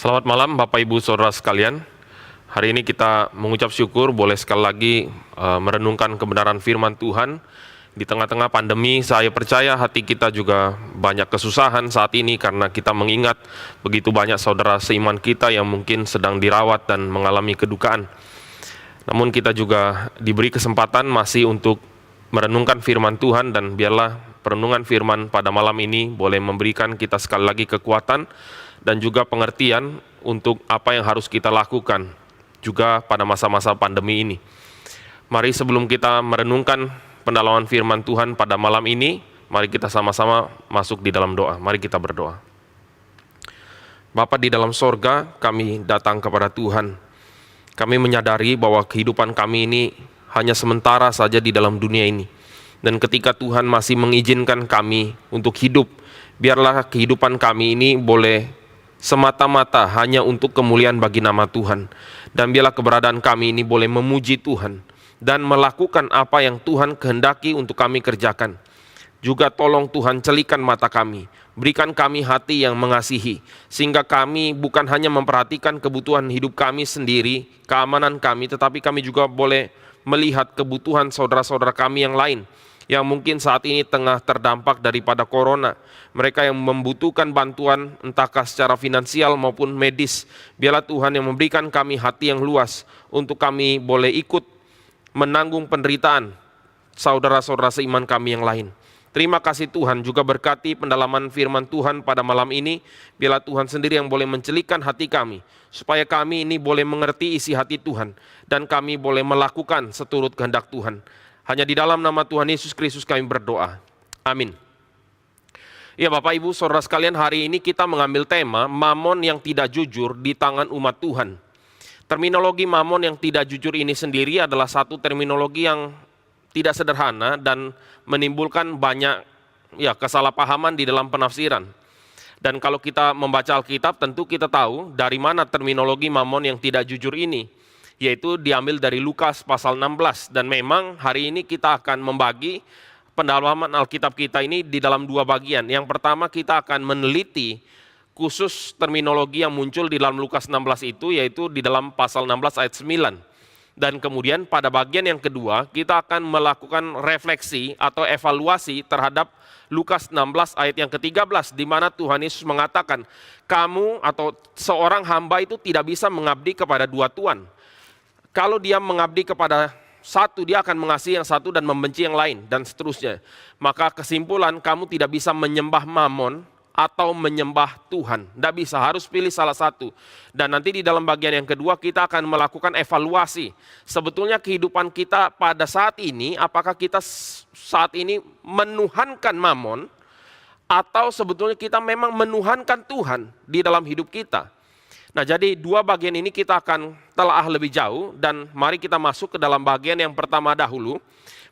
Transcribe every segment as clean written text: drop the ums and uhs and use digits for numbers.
Selamat malam Bapak Ibu Saudara sekalian. Hari ini kita mengucap syukur boleh sekali lagi merenungkan kebenaran firman Tuhan. Di tengah-tengah pandemi, saya percaya hati kita juga banyak kesusahan saat ini karena kita mengingat begitu banyak saudara seiman kita yang mungkin sedang dirawat dan mengalami kedukaan. Namun kita juga diberi kesempatan masih untuk merenungkan firman Tuhan, dan biarlah perenungan firman pada malam ini boleh memberikan kita sekali lagi kekuatan dan juga pengertian untuk apa yang harus kita lakukan juga pada masa-masa pandemi ini. Mari sebelum kita merenungkan pendalaman firman Tuhan pada malam ini, mari kita sama-sama masuk di dalam doa. Mari kita berdoa. Bapa di dalam sorga, kami datang kepada Tuhan. Kami menyadari bahwa kehidupan kami ini hanya sementara saja di dalam dunia ini. Dan ketika Tuhan masih mengizinkan kami untuk hidup, biarlah kehidupan kami ini boleh semata-mata hanya untuk kemuliaan bagi nama Tuhan. Dan biarlah keberadaan kami ini boleh memuji Tuhan dan melakukan apa yang Tuhan kehendaki untuk kami kerjakan. Juga tolong Tuhan celikan mata kami, berikan kami hati yang mengasihi, sehingga kami bukan hanya memperhatikan kebutuhan hidup kami sendiri, keamanan kami, tetapi kami juga boleh melihat kebutuhan saudara-saudara kami yang lain, yang mungkin saat ini tengah terdampak daripada corona. Mereka yang membutuhkan bantuan entahkah secara finansial maupun medis. Biarlah Tuhan yang memberikan kami hati yang luas untuk kami boleh ikut menanggung penderitaan saudara-saudara seiman kami yang lain. Terima kasih Tuhan, juga berkati pendalaman firman Tuhan pada malam ini. Biarlah Tuhan sendiri yang boleh mencelikkan hati kami, supaya kami ini boleh mengerti isi hati Tuhan, dan kami boleh melakukan seturut kehendak Tuhan. Hanya di dalam nama Tuhan Yesus Kristus kami berdoa. Amin. Ya Bapak Ibu Saudara sekalian, hari ini kita mengambil tema mamon yang tidak jujur di tangan umat Tuhan. Terminologi mamon yang tidak jujur ini sendiri adalah satu terminologi yang tidak sederhana dan menimbulkan banyak kesalahpahaman di dalam penafsiran. Dan kalau kita membaca Alkitab, tentu kita tahu dari mana terminologi mamon yang tidak jujur ini, yaitu diambil dari Lukas pasal 16. Dan memang hari ini kita akan membagi pendalaman Alkitab kita ini di dalam dua bagian. Yang pertama, kita akan meneliti khusus terminologi yang muncul di dalam Lukas 16 itu, yaitu di dalam pasal 16 ayat 9. Dan kemudian pada bagian yang kedua, kita akan melakukan refleksi atau evaluasi terhadap Lukas 16 ayat yang ke-13, di mana Tuhan Yesus mengatakan, kamu atau seorang hamba itu tidak bisa mengabdi kepada dua tuan. Kalau dia mengabdi kepada satu, dia akan mengasihi yang satu dan membenci yang lain, dan seterusnya. Maka kesimpulan, kamu tidak bisa menyembah mamon atau menyembah Tuhan. Tidak bisa, harus pilih salah satu. Dan nanti di dalam bagian yang kedua, kita akan melakukan evaluasi. Sebetulnya kehidupan kita pada saat ini, apakah kita saat ini menuhankan mamon, atau sebetulnya kita memang menuhankan Tuhan di dalam hidup kita. Nah, jadi dua bagian ini kita akan telaah lebih jauh, dan mari kita masuk ke dalam bagian yang pertama dahulu.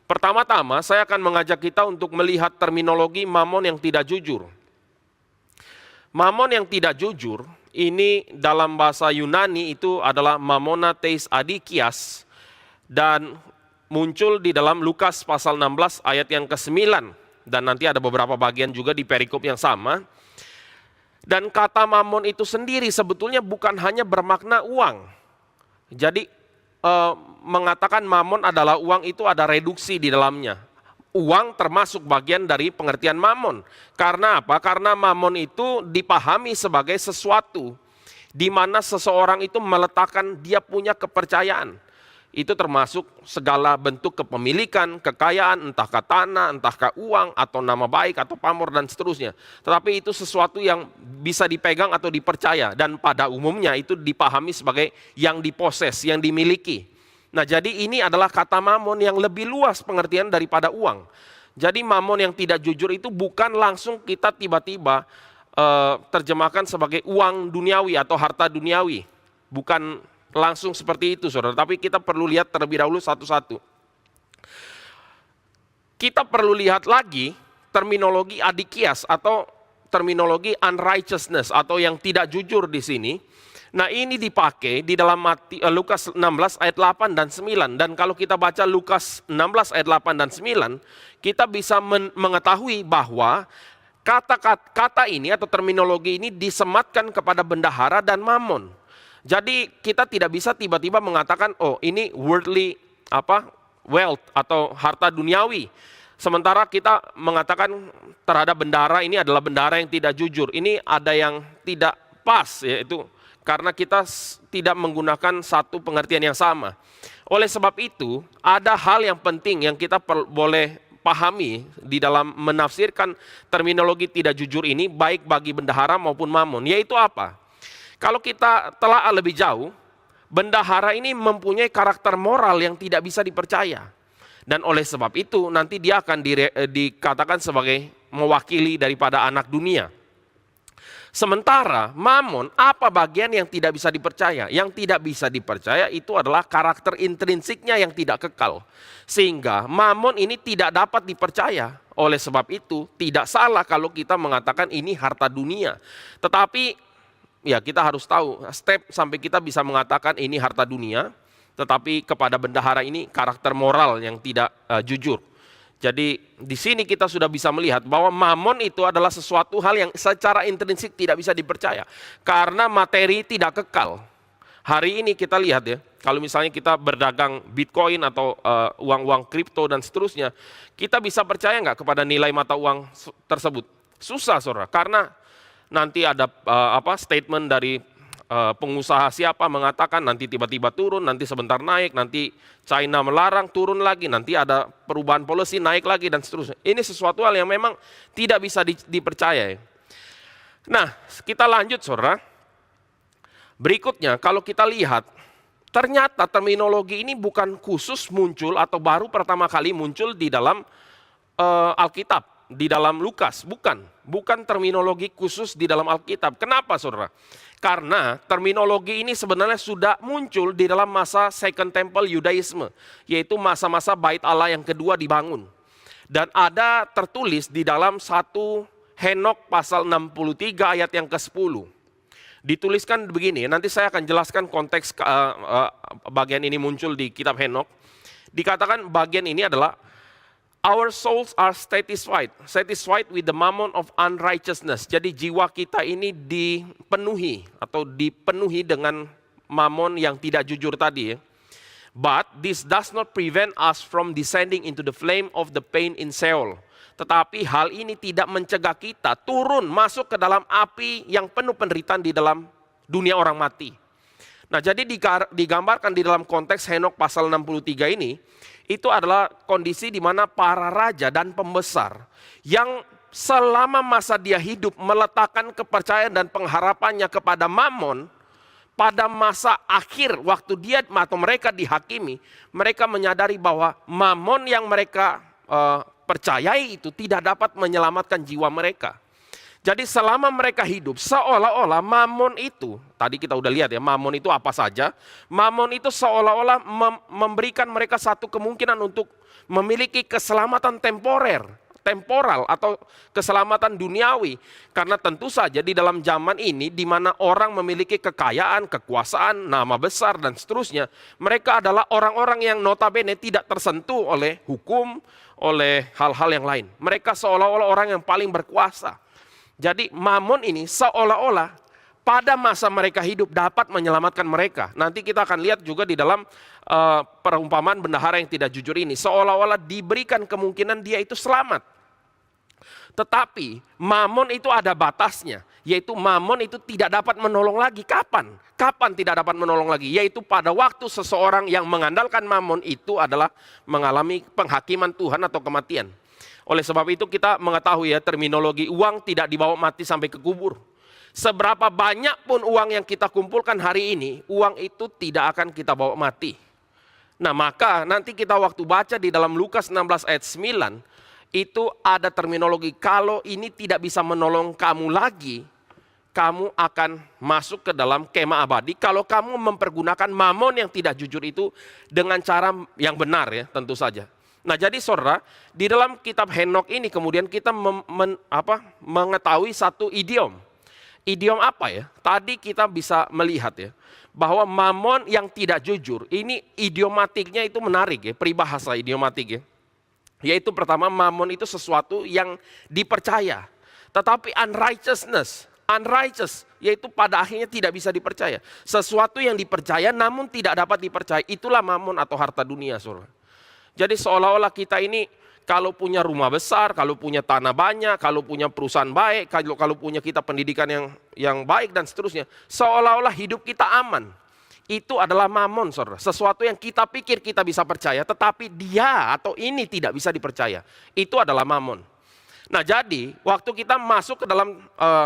Pertama-tama saya akan mengajak kita untuk melihat terminologi mamon yang tidak jujur. Mamon yang tidak jujur ini dalam bahasa Yunani itu adalah mamona teis adikias, dan muncul di dalam Lukas pasal 16 ayat yang ke-9, dan nanti ada beberapa bagian juga di perikop yang sama. Dan kata mamon itu sendiri sebetulnya bukan hanya bermakna uang. Jadi mengatakan mamon adalah uang itu ada reduksi di dalamnya. Uang termasuk bagian dari pengertian mamon. Karena apa? Karena mamon itu dipahami sebagai sesuatu di mana seseorang itu meletakkan dia punya kepercayaan. Itu termasuk segala bentuk kepemilikan, kekayaan, entahkah tanah, entahkah uang, atau nama baik, atau pamor, dan seterusnya. Tetapi itu sesuatu yang bisa dipegang atau dipercaya, dan pada umumnya itu dipahami sebagai yang diposes, yang dimiliki. Nah, jadi ini adalah kata mamon yang lebih luas pengertian daripada uang. Jadi mamon yang tidak jujur itu bukan langsung kita tiba-tiba terjemahkan sebagai uang duniawi atau harta duniawi. Bukan langsung seperti itu, saudara. Tapi kita perlu lihat terlebih dahulu satu-satu. Kita perlu lihat lagi terminologi adikias atau terminologi unrighteousness atau yang tidak jujur di sini. Nah, ini dipakai di dalam Lukas 16 ayat 8 dan 9. Dan kalau kita baca Lukas 16 ayat 8 dan 9, kita bisa mengetahui bahwa Kata ini atau terminologi ini disematkan kepada bendahara dan mamon. Jadi kita tidak bisa tiba-tiba mengatakan, oh ini worldly wealth atau harta duniawi. Sementara kita mengatakan terhadap bendahara ini adalah bendahara yang tidak jujur. Ini ada yang tidak pas, yaitu karena kita tidak menggunakan satu pengertian yang sama. Oleh sebab itu, ada hal yang penting yang kita boleh pahami di dalam menafsirkan terminologi tidak jujur ini, baik bagi bendahara maupun mamon, yaitu apa? Kalau kita telah lebih jauh, bendahara ini mempunyai karakter moral yang tidak bisa dipercaya. Dan oleh sebab itu nanti dia akan dikatakan sebagai mewakili daripada anak dunia. Sementara mamon, apa bagian yang tidak bisa dipercaya? Yang tidak bisa dipercaya itu adalah karakter intrinsiknya yang tidak kekal. Sehingga mamon ini tidak dapat dipercaya. Oleh sebab itu tidak salah kalau kita mengatakan ini harta dunia. Tetapi ya kita harus tahu step sampai kita bisa mengatakan ini harta dunia. Tetapi kepada bendahara ini karakter moral yang tidak jujur. Jadi di sini kita sudah bisa melihat bahwa mamon itu adalah sesuatu hal yang secara intrinsik tidak bisa dipercaya. Karena materi tidak kekal. Hari ini kita lihat ya, kalau misalnya kita berdagang Bitcoin atau uang-uang kripto dan seterusnya, kita bisa percaya nggak kepada nilai mata uang tersebut? Susah saudara, karena nanti ada statement dari pengusaha siapa mengatakan nanti tiba-tiba turun, nanti sebentar naik, nanti China melarang turun lagi, nanti ada perubahan policy naik lagi dan seterusnya. Ini sesuatu hal yang memang tidak bisa dipercaya. Nah, kita lanjut saudara. Berikutnya kalau kita lihat, ternyata terminologi ini bukan khusus muncul atau baru pertama kali muncul di dalam Alkitab, di dalam Lukas, bukan terminologi khusus di dalam Alkitab. Kenapa saudara? Karena terminologi ini sebenarnya sudah muncul di dalam masa Second Temple Yudaisme, yaitu masa-masa Bait Allah yang kedua dibangun. Dan ada tertulis di dalam 1 Henok pasal 63 ayat yang ke-10. Dituliskan begini, nanti saya akan jelaskan konteks bagian ini muncul di kitab Henok. Dikatakan bagian ini adalah our souls are satisfied with the mammon of unrighteousness. Jadi jiwa kita ini dipenuhi dengan mammon yang tidak jujur tadi ya. But this does not prevent us from descending into the flame of the pain in Sheol. Tetapi hal ini tidak mencegah kita turun masuk ke dalam api yang penuh penderitaan di dalam dunia orang mati. Nah, jadi digambarkan di dalam konteks Henok pasal 63 ini, itu adalah kondisi di mana para raja dan pembesar yang selama masa dia hidup meletakkan kepercayaan dan pengharapannya kepada Mammon, pada masa akhir waktu dia atau mereka dihakimi, mereka menyadari bahwa Mammon yang mereka percayai itu tidak dapat menyelamatkan jiwa mereka. Jadi selama mereka hidup seolah-olah Mammon itu, tadi kita udah lihat ya, Mammon itu apa saja. Mammon itu seolah-olah memberikan mereka satu kemungkinan untuk memiliki keselamatan temporal atau keselamatan duniawi. Karena tentu saja di dalam zaman ini di mana orang memiliki kekayaan, kekuasaan, nama besar dan seterusnya, mereka adalah orang-orang yang notabene tidak tersentuh oleh hukum, oleh hal-hal yang lain. Mereka seolah-olah orang yang paling berkuasa. Jadi Mammon ini seolah-olah pada masa mereka hidup dapat menyelamatkan mereka. Nanti kita akan lihat juga di dalam perumpamaan bendahara yang tidak jujur ini. Seolah-olah diberikan kemungkinan dia itu selamat. Tetapi Mammon itu ada batasnya. Yaitu Mammon itu tidak dapat menolong lagi. Kapan? Kapan tidak dapat menolong lagi? Yaitu pada waktu seseorang yang mengandalkan Mammon itu adalah mengalami penghakiman Tuhan atau kematian. Oleh sebab itu kita mengetahui ya, terminologi uang tidak dibawa mati sampai ke kubur. Seberapa banyak pun uang yang kita kumpulkan hari ini, uang itu tidak akan kita bawa mati. Nah maka nanti kita waktu baca di dalam Lukas 16 ayat 9, itu ada terminologi kalau ini tidak bisa menolong kamu lagi, kamu akan masuk ke dalam kemah abadi. Kalau kamu mempergunakan Mammon yang tidak jujur itu dengan cara yang benar ya tentu saja. Nah jadi saudara, di dalam kitab Henok ini kemudian kita mengetahui satu idiom. Idiom apa ya? Tadi kita bisa melihat ya, bahwa Mammon yang tidak jujur, ini idiomatiknya itu menarik ya, peribahasa idiomatik ya. Yaitu pertama, Mammon itu sesuatu yang dipercaya. Tetapi unrighteous, yaitu pada akhirnya tidak bisa dipercaya. Sesuatu yang dipercaya namun tidak dapat dipercaya, itulah mamon atau harta dunia, saudara. Jadi seolah-olah kita ini kalau punya rumah besar, kalau punya tanah banyak, kalau punya perusahaan baik, kalau punya kita pendidikan yang baik dan seterusnya, seolah-olah hidup kita aman. Itu adalah mamon, saudara. Sesuatu yang kita pikir kita bisa percaya, tetapi dia atau ini tidak bisa dipercaya. Itu adalah mamon. Nah jadi, waktu kita masuk ke dalam,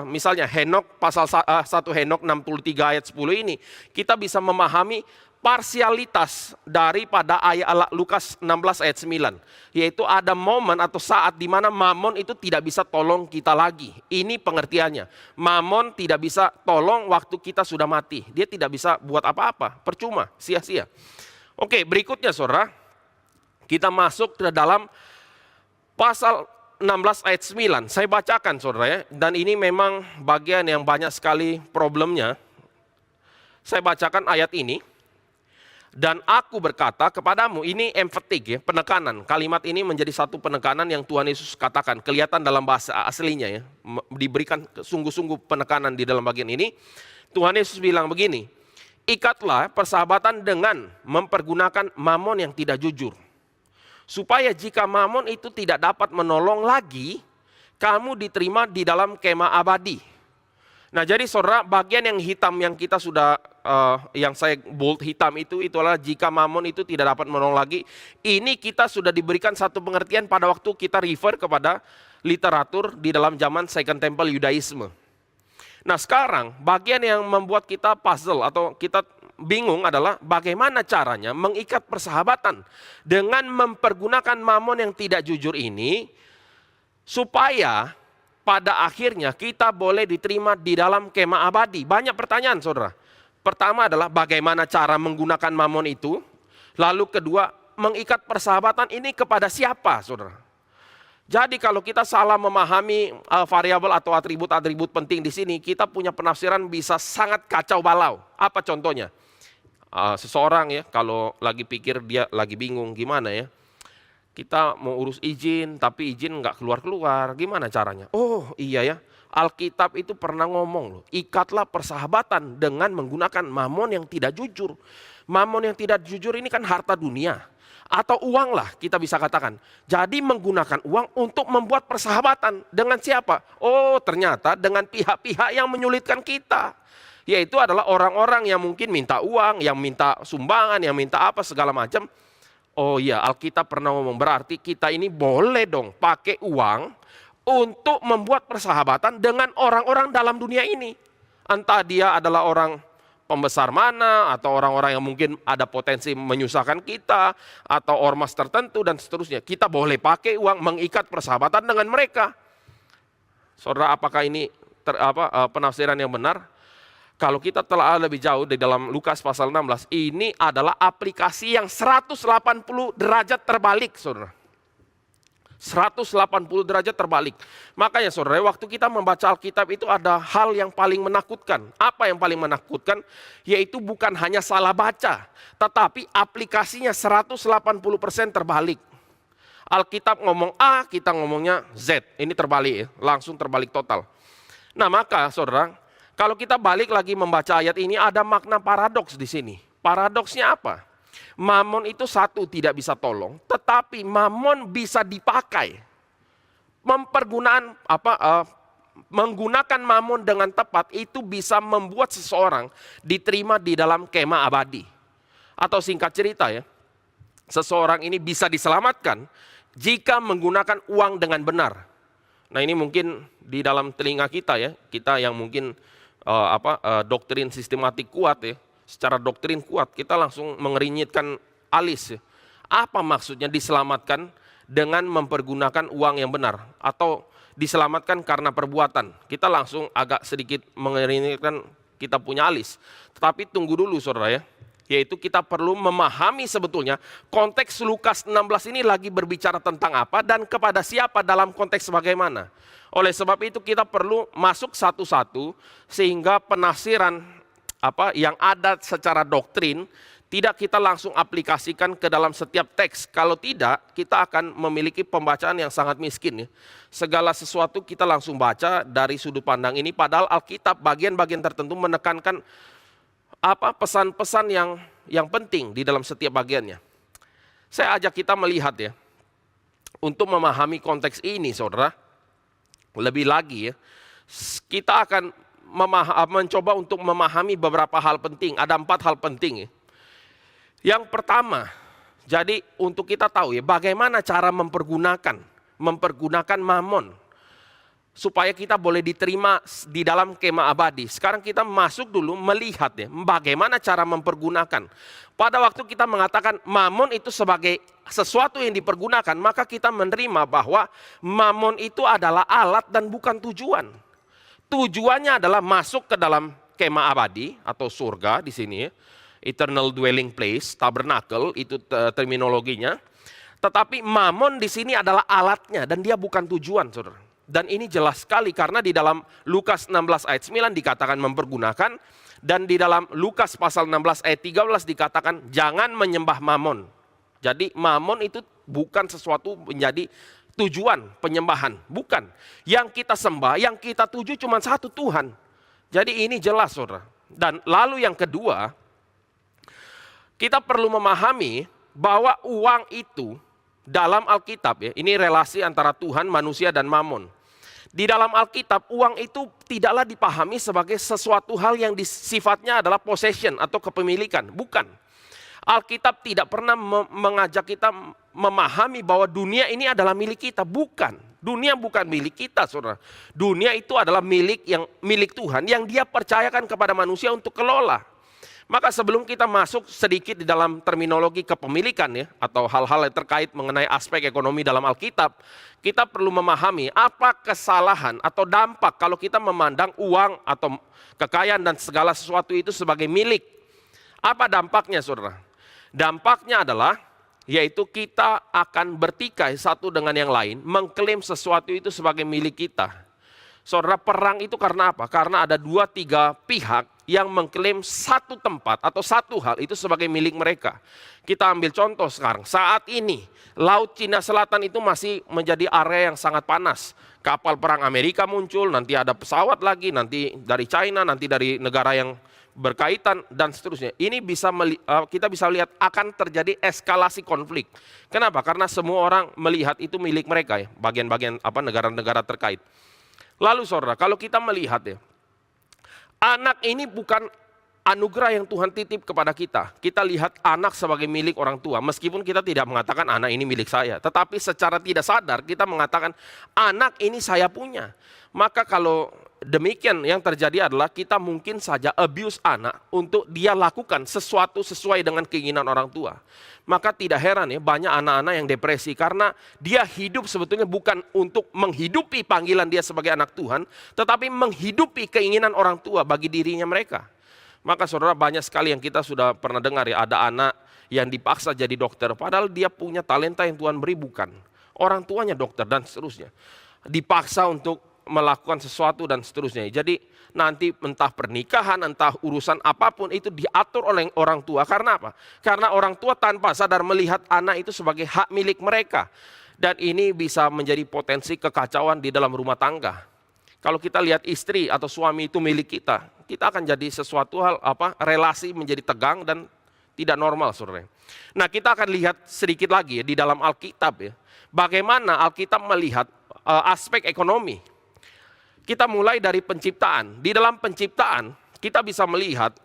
misalnya Henok, pasal 1 Henok 63 ayat 10 ini, kita bisa memahami parsialitas daripada ayat Lukas 16 ayat 9. Yaitu ada momen atau saat di mana mamon itu tidak bisa tolong kita lagi. Ini pengertiannya. Mamon tidak bisa tolong waktu kita sudah mati. Dia tidak bisa buat apa-apa, percuma, sia-sia. Oke, berikutnya saudara, kita masuk ke dalam pasal 16 ayat 9. Saya bacakan saudara ya, dan ini memang bagian yang banyak sekali problemnya. Saya bacakan ayat ini. Dan aku berkata kepadamu, ini emphatic ya, penekanan. Kalimat ini menjadi satu penekanan yang Tuhan Yesus katakan. Kelihatan dalam bahasa aslinya ya, diberikan sungguh-sungguh penekanan di dalam bagian ini. Tuhan Yesus bilang begini, ikatlah persahabatan dengan mempergunakan mamon yang tidak jujur. Supaya jika mamon itu tidak dapat menolong lagi, kamu diterima di dalam kemah abadi. Nah jadi saudara, bagian yang hitam yang kita sudah, yang saya bold hitam itu adalah jika mamon itu tidak dapat menolong lagi. Ini kita sudah diberikan satu pengertian pada waktu kita refer kepada literatur di dalam zaman Second Temple Yudaisme. Nah sekarang bagian yang membuat kita puzzle atau kita bingung adalah bagaimana caranya mengikat persahabatan dengan mempergunakan mamon yang tidak jujur ini supaya pada akhirnya kita boleh diterima di dalam kemah abadi. Banyak pertanyaan saudara. Pertama adalah bagaimana cara menggunakan mamon itu. Lalu kedua, mengikat persahabatan ini kepada siapa saudara. Jadi kalau kita salah memahami variabel atau atribut-atribut penting di sini, kita punya penafsiran bisa sangat kacau balau. Apa contohnya? Seseorang ya kalau lagi pikir dia lagi bingung gimana ya. Kita mau urus izin, tapi izin nggak keluar-keluar. Gimana caranya? Oh iya ya, Alkitab itu pernah ngomong loh, ikatlah persahabatan dengan menggunakan mamon yang tidak jujur. Mamon yang tidak jujur ini kan harta dunia. Atau uang lah kita bisa katakan. Jadi menggunakan uang untuk membuat persahabatan. Dengan siapa? Oh ternyata dengan pihak-pihak yang menyulitkan kita. Yaitu adalah orang-orang yang mungkin minta uang, yang minta sumbangan, yang minta apa segala macam. Oh iya, Alkitab pernah ngomong, berarti kita ini boleh dong pakai uang untuk membuat persahabatan dengan orang-orang dalam dunia ini. Entah dia adalah orang pembesar mana, atau orang-orang yang mungkin ada potensi menyusahkan kita, atau ormas tertentu dan seterusnya. Kita boleh pakai uang mengikat persahabatan dengan mereka. Saudara, apakah ini penafsiran yang benar? Kalau kita telah lebih jauh di dalam Lukas pasal 16, ini adalah aplikasi yang 180 derajat terbalik, saudara. 180 derajat terbalik. Makanya saudara, waktu kita membaca Alkitab itu ada hal yang paling menakutkan. Apa yang paling menakutkan? Yaitu bukan hanya salah baca, tetapi aplikasinya 180% terbalik. Alkitab ngomong A, kita ngomongnya Z. Ini terbalik ya, langsung terbalik total. Nah maka saudara, kalau kita balik lagi membaca ayat ini, ada makna paradoks di sini. Paradoksnya apa? Mamon itu satu tidak bisa tolong, tetapi mamon bisa dipakai. Menggunakan mamon dengan tepat itu bisa membuat seseorang diterima di dalam kemah abadi. Atau singkat cerita ya, seseorang ini bisa diselamatkan jika menggunakan uang dengan benar. Nah ini mungkin di dalam telinga kita ya, kita yang mungkin doktrin sistematik kuat ya, secara doktrin kuat kita langsung mengerinyitkan alis ya. Apa maksudnya diselamatkan dengan mempergunakan uang yang benar atau diselamatkan karena perbuatan? Kita langsung agak sedikit mengerinyitkan, kita punya alis. Tetapi tunggu dulu saudara ya, yaitu kita perlu memahami sebetulnya konteks Lukas 16 ini lagi berbicara tentang apa dan kepada siapa dalam konteks bagaimana. Oleh sebab itu kita perlu masuk satu-satu sehingga penafsiran yang ada secara doktrin Tidak kita langsung aplikasikan ke dalam setiap teks. Kalau tidak, kita akan memiliki pembacaan yang sangat miskin. Ya. Segala sesuatu kita langsung baca dari sudut pandang ini, padahal Alkitab bagian-bagian tertentu menekankan pesan-pesan yang penting di dalam setiap bagiannya. Saya ajak kita melihat ya, untuk memahami konteks ini saudara, lebih lagi ya, kita akan mencoba untuk memahami beberapa hal penting. Ada 4 hal penting ya. Yang pertama, jadi untuk kita tahu ya, bagaimana cara mempergunakan mamon supaya kita boleh diterima di dalam kemah abadi. Sekarang kita masuk dulu melihat ya, bagaimana cara mempergunakan. Pada waktu kita mengatakan mamon itu sebagai sesuatu yang dipergunakan, maka kita menerima bahwa mamon itu adalah alat dan bukan tujuan. Tujuannya adalah masuk ke dalam kemah abadi atau surga di sini ya. Eternal dwelling place, tabernacle, itu terminologinya. Tetapi mamon di sini adalah alatnya dan dia bukan tujuan, saudara. Dan ini jelas sekali karena di dalam Lukas 16 ayat 9 dikatakan mempergunakan, dan di dalam Lukas pasal 16 ayat 13 dikatakan jangan menyembah mamon. Jadi mamon itu bukan sesuatu menjadi tujuan penyembahan, bukan. Yang kita sembah, yang kita tuju cuma satu Tuhan. Jadi ini jelas, saudara. Dan lalu yang kedua, kita perlu memahami bahwa uang itu dalam Alkitab ya, ini relasi antara Tuhan, manusia dan mamon. Di dalam Alkitab uang itu tidaklah dipahami sebagai sesuatu hal yang sifatnya adalah possession atau kepemilikan, bukan. Alkitab tidak pernah mengajak kita memahami bahwa dunia ini adalah milik kita, bukan. Dunia bukan milik kita, saudara. Dunia itu adalah milik Tuhan yang Dia percayakan kepada manusia untuk kelola. Maka sebelum kita masuk sedikit di dalam terminologi kepemilikan ya, atau hal-hal yang terkait mengenai aspek ekonomi dalam Alkitab, kita perlu memahami apa kesalahan atau dampak kalau kita memandang uang atau kekayaan dan segala sesuatu itu sebagai milik. Apa dampaknya, saudara? Dampaknya adalah yaitu kita akan bertikai satu dengan yang lain, mengklaim sesuatu itu sebagai milik kita. Saudara, perang itu karena apa? Karena ada 2-3 pihak yang mengklaim satu tempat atau satu hal itu sebagai milik mereka. Kita ambil contoh sekarang, saat ini Laut Cina Selatan itu masih menjadi area yang sangat panas. Kapal perang Amerika muncul, nanti ada pesawat lagi, nanti dari China, nanti dari negara yang berkaitan dan seterusnya. Ini kita bisa lihat akan terjadi eskalasi konflik. Kenapa? Karena semua orang melihat itu milik mereka ya, bagian-bagian negara-negara terkait. Lalu saudara, kalau kita melihat ya, anak ini bukan anugerah yang Tuhan titip kepada kita. Kita lihat anak sebagai milik orang tua. Meskipun kita tidak mengatakan anak ini milik saya. Tetapi secara tidak sadar kita mengatakan anak ini saya punya. Maka kalau demikian yang terjadi adalah kita mungkin saja abuse anak untuk dia lakukan sesuatu sesuai dengan keinginan orang tua. Maka tidak heran ya banyak anak-anak yang depresi karena dia hidup sebetulnya bukan untuk menghidupi panggilan dia sebagai anak Tuhan, tetapi menghidupi keinginan orang tua bagi dirinya mereka. Maka saudara, banyak sekali yang kita sudah pernah dengar ya, ada anak yang dipaksa jadi dokter padahal dia punya talenta yang Tuhan beri, bukan. Orang tuanya dokter dan seterusnya. Dipaksa untuk melakukan sesuatu dan seterusnya. Jadi nanti entah pernikahan, entah urusan apapun itu diatur oleh orang tua. Karena apa? Karena orang tua tanpa sadar melihat anak itu sebagai hak milik mereka. Dan ini bisa menjadi potensi kekacauan di dalam rumah tangga. Kalau kita lihat istri atau suami itu milik kita akan jadi sesuatu hal relasi menjadi tegang dan tidak normal, saudara. Nah, kita akan lihat sedikit lagi ya, di dalam Alkitab ya. Bagaimana Alkitab melihat aspek ekonomi. Kita mulai dari penciptaan. Di dalam penciptaan kita bisa melihat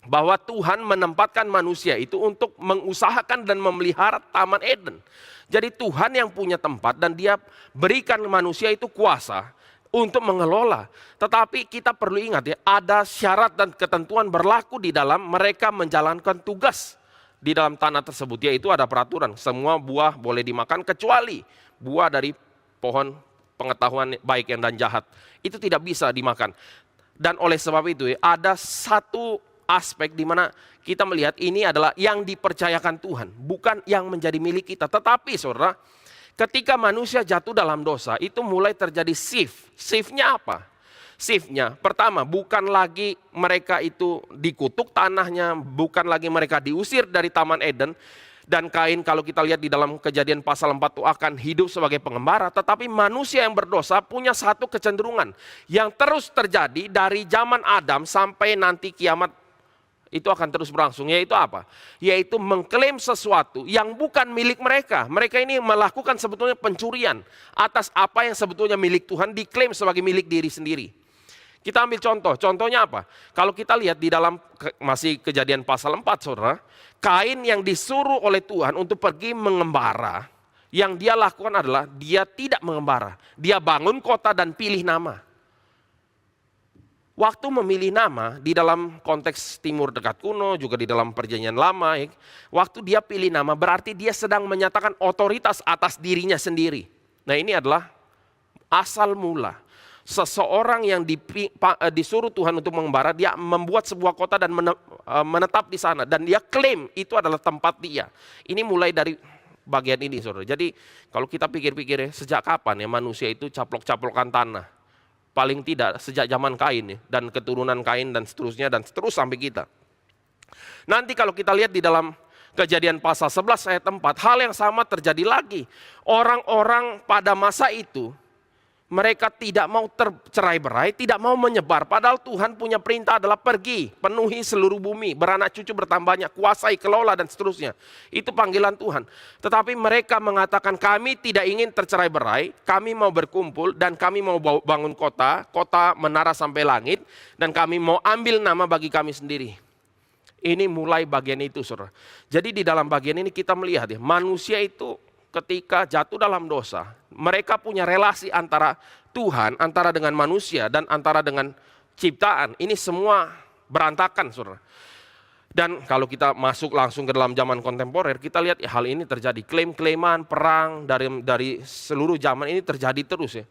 bahwa Tuhan menempatkan manusia itu untuk mengusahakan dan memelihara Taman Eden. Jadi Tuhan yang punya tempat dan Dia berikan manusia itu kuasa untuk mengelola. Tetapi kita perlu ingat ya, ada syarat dan ketentuan berlaku di dalam mereka menjalankan tugas di dalam tanah tersebut. Yaitu ada peraturan, semua buah boleh dimakan kecuali buah dari pohon pengetahuan baik dan jahat. Itu tidak bisa dimakan. Dan oleh sebab itu ada satu aspek di mana kita melihat ini adalah yang dipercayakan Tuhan, bukan yang menjadi milik kita. Tetapi saudara, ketika manusia jatuh dalam dosa, itu mulai terjadi shift. Shiftnya apa? shift-nya. Pertama, bukan lagi mereka itu dikutuk tanahnya, bukan lagi mereka diusir dari Taman Eden. Dan Kain kalau kita lihat di dalam Kejadian pasal 4 itu akan hidup sebagai pengembara. Tetapi manusia yang berdosa punya satu kecenderungan yang terus terjadi dari zaman Adam sampai nanti kiamat itu akan terus berlangsung. Yaitu apa? Yaitu mengklaim sesuatu yang bukan milik mereka. Mereka ini melakukan sebetulnya pencurian atas apa yang sebetulnya milik Tuhan, diklaim sebagai milik diri sendiri. Kita ambil contoh, contohnya apa? Kalau kita lihat di dalam masih Kejadian pasal 4 saudara, Kain yang disuruh oleh Tuhan untuk pergi mengembara, yang dia lakukan adalah dia tidak mengembara. Dia bangun kota dan pilih nama. Waktu memilih nama di dalam konteks Timur Dekat kuno, juga di dalam Perjanjian Lama, waktu dia pilih nama berarti dia sedang menyatakan otoritas atas dirinya sendiri. Nah ini adalah asal mula. Seseorang yang disuruh Tuhan untuk mengembara, dia membuat sebuah kota dan menetap di sana. Dan dia klaim itu adalah tempat dia. Ini mulai dari bagian ini saudara. Jadi kalau kita pikir-pikir ya, sejak kapan ya manusia itu caplok-caplokan tanah? Paling tidak sejak zaman Kain ya, dan keturunan Kain dan seterusnya dan terus sampai kita. Nanti kalau kita lihat di dalam Kejadian pasal 11 ayat 4, hal yang sama terjadi lagi. Orang-orang pada masa itu, mereka tidak mau tercerai-berai, tidak mau menyebar. Padahal Tuhan punya perintah adalah pergi, penuhi seluruh bumi, beranak cucu bertambahnya, kuasai, kelola dan seterusnya. Itu panggilan Tuhan. Tetapi mereka mengatakan kami tidak ingin tercerai-berai, kami mau berkumpul dan kami mau bangun kota, kota menara sampai langit, dan kami mau ambil nama bagi kami sendiri. Ini mulai bagian itu saudara. Jadi di dalam bagian ini kita melihat ya, manusia itu ketika jatuh dalam dosa, mereka punya relasi antara Tuhan, antara dengan manusia, dan antara dengan ciptaan. Ini semua berantakan, saudara. Dan kalau kita masuk langsung ke dalam zaman kontemporer, kita lihat ya, hal ini terjadi. Klaim-klaiman, perang dari seluruh zaman ini terjadi terus ya.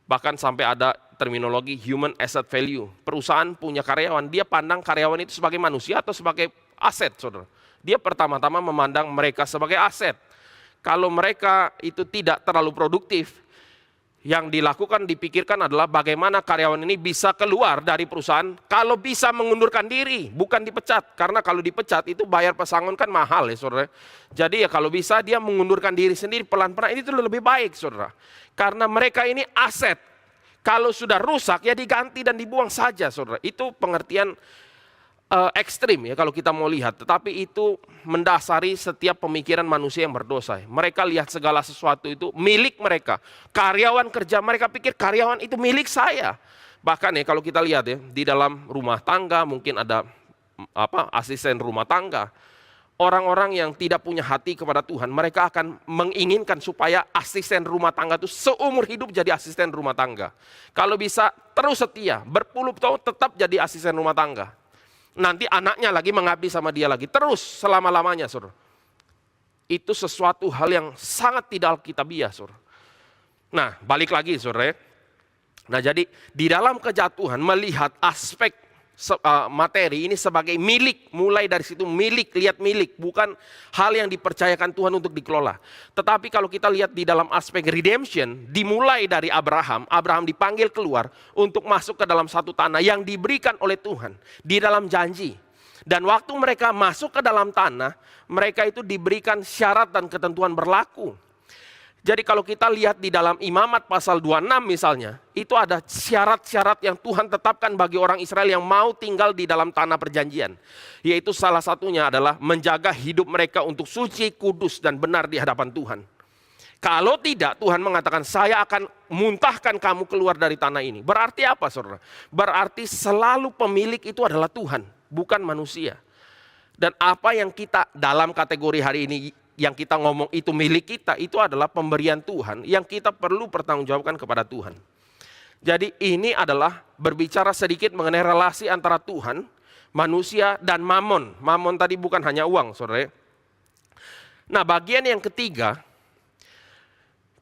Bahkan sampai ada terminologi human asset value. Perusahaan punya karyawan, dia pandang karyawan itu sebagai manusia atau sebagai aset, saudara. Dia pertama-tama memandang mereka sebagai aset. Kalau mereka itu tidak terlalu produktif, yang dilakukan dipikirkan adalah bagaimana karyawan ini bisa keluar dari perusahaan kalau bisa mengundurkan diri, bukan dipecat. Karena kalau dipecat itu bayar pesangon kan mahal ya saudara. Jadi ya kalau bisa dia mengundurkan diri sendiri pelan-pelan, ini tuh lebih baik saudara. Karena mereka ini aset. Kalau sudah rusak ya diganti dan dibuang saja saudara. Itu pengertian ekstrim ya kalau kita mau lihat, tetapi itu mendasari setiap pemikiran manusia yang berdosa. Mereka lihat segala sesuatu itu milik mereka. Karyawan kerja, mereka pikir karyawan itu milik saya. Bahkan ya kalau kita lihat ya di dalam rumah tangga mungkin ada asisten rumah tangga. Orang-orang yang tidak punya hati kepada Tuhan, mereka akan menginginkan supaya asisten rumah tangga itu seumur hidup jadi asisten rumah tangga. Kalau bisa terus setia, berpuluh tahun tetap jadi asisten rumah tangga. Nanti anaknya lagi mengabdi sama dia lagi. Terus selama-lamanya, saudara. Itu sesuatu hal yang sangat tidak alkitabiah, saudara. Nah, balik lagi, saudara. Nah, jadi di dalam kejatuhan melihat aspek materi ini sebagai milik. Mulai dari situ milik, lihat milik. Bukan hal yang dipercayakan Tuhan untuk dikelola. Tetapi kalau kita lihat di dalam aspek redemption, dimulai dari Abraham. Abraham dipanggil keluar untuk masuk ke dalam satu tanah yang diberikan oleh Tuhan. Di dalam janji. Dan waktu mereka masuk ke dalam tanah, mereka itu diberikan syarat dan ketentuan berlaku. Jadi kalau kita lihat di dalam Imamat pasal 26 misalnya, itu ada syarat-syarat yang Tuhan tetapkan bagi orang Israel yang mau tinggal di dalam tanah perjanjian. Yaitu salah satunya adalah menjaga hidup mereka untuk suci, kudus, dan benar di hadapan Tuhan. Kalau tidak, Tuhan mengatakan saya akan muntahkan kamu keluar dari tanah ini. Berarti apa saudara? Berarti selalu pemilik itu adalah Tuhan, bukan manusia. Dan apa yang kita dalam kategori hari ini yang kita ngomong itu milik kita, itu adalah pemberian Tuhan yang kita perlu pertanggungjawabkan kepada Tuhan. Jadi ini adalah berbicara sedikit mengenai relasi antara Tuhan, manusia, dan mamon. Mamon tadi bukan hanya uang, saudara. Nah, bagian yang ketiga,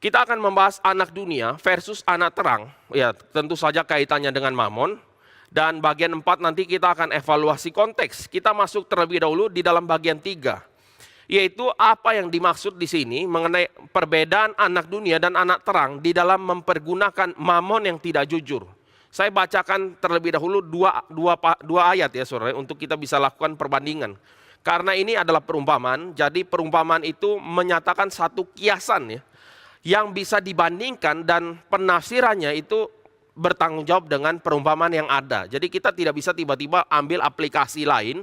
kita akan membahas anak dunia versus anak terang. Ya, tentu saja kaitannya dengan mamon. Dan bagian 4 nanti kita akan evaluasi konteks. Kita masuk terlebih dahulu di dalam bagian 3. Yaitu apa yang dimaksud di sini mengenai perbedaan anak dunia dan anak terang di dalam mempergunakan mamon yang tidak jujur. Saya bacakan terlebih dahulu dua ayat ya saudara, untuk kita bisa lakukan perbandingan. Karena ini adalah perumpamaan, jadi perumpamaan itu menyatakan satu kiasan ya, yang bisa dibandingkan dan penafsirannya itu bertanggung jawab dengan perumpamaan yang ada. Jadi kita tidak bisa tiba-tiba ambil aplikasi lain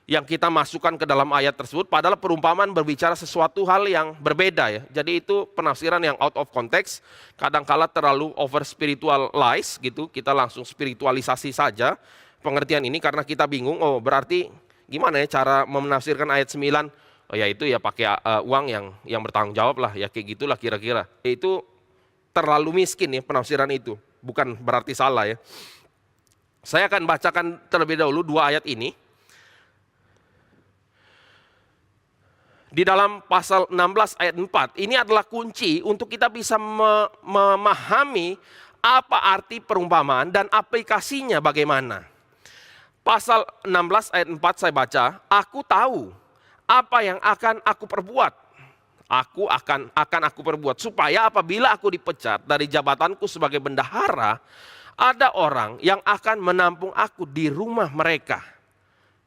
yang kita masukkan ke dalam ayat tersebut, padahal perumpamaan berbicara sesuatu hal yang berbeda ya. Jadi itu penafsiran yang out of context, kadangkala terlalu over spiritualize gitu, kita langsung spiritualisasi saja pengertian ini karena kita bingung, oh berarti gimana ya cara menafsirkan ayat 9, oh ya itu ya pakai uang yang bertanggung jawab lah, ya kayak gitulah kira-kira. Itu terlalu miskin ya penafsiran itu, bukan berarti salah ya. Saya akan bacakan terlebih dahulu dua ayat ini. Di dalam pasal 16 ayat 4, ini adalah kunci untuk kita bisa memahami apa arti perumpamaan dan aplikasinya bagaimana. Pasal 16 ayat 4 saya baca, aku tahu apa yang akan aku perbuat. Akan aku perbuat, supaya apabila aku dipecat dari jabatanku sebagai bendahara, ada orang yang akan menampung aku di rumah mereka.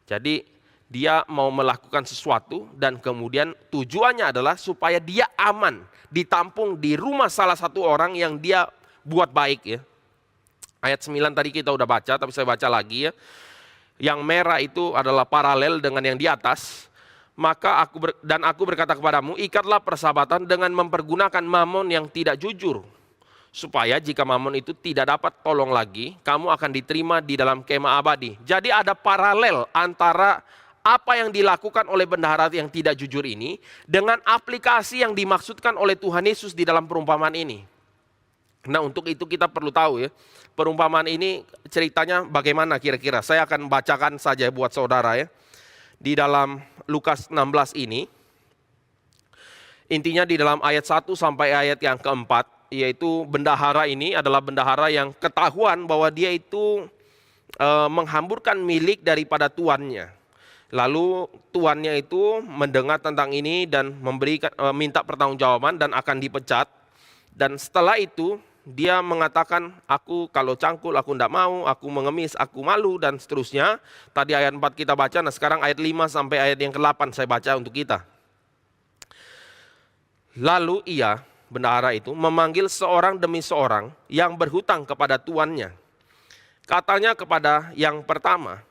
Jadi dia mau melakukan sesuatu dan kemudian tujuannya adalah supaya dia aman, ditampung di rumah salah satu orang yang dia buat baik ya. Ayat 9 tadi kita udah baca, tapi saya baca lagi ya. Yang merah itu adalah paralel dengan yang di atas. Maka aku berkata kepadamu, ikatlah persahabatan dengan mempergunakan mamon yang tidak jujur. Supaya jika mamon itu tidak dapat tolong lagi, kamu akan diterima di dalam kemah abadi. Jadi ada paralel antara apa yang dilakukan oleh bendahara yang tidak jujur ini dengan aplikasi yang dimaksudkan oleh Tuhan Yesus di dalam perumpamaan ini. Nah, untuk itu kita perlu tahu ya, perumpamaan ini ceritanya bagaimana kira-kira. Saya akan bacakan saja buat saudara ya. Di dalam Lukas 16 ini, intinya di dalam ayat 1 sampai ayat yang keempat, yaitu bendahara ini adalah bendahara yang ketahuan bahwa dia itu menghamburkan milik daripada tuannya. Lalu tuannya itu mendengar tentang ini dan minta pertanggungjawaban dan akan dipecat. Dan setelah itu dia mengatakan, aku kalau cangkul aku tidak mau, aku mengemis, aku malu dan seterusnya. Tadi ayat 4 kita baca, nah sekarang ayat 5 sampai ayat yang ke-8 saya baca untuk kita. Lalu ia, bendahara itu, memanggil seorang demi seorang yang berhutang kepada tuannya. Katanya kepada yang pertama,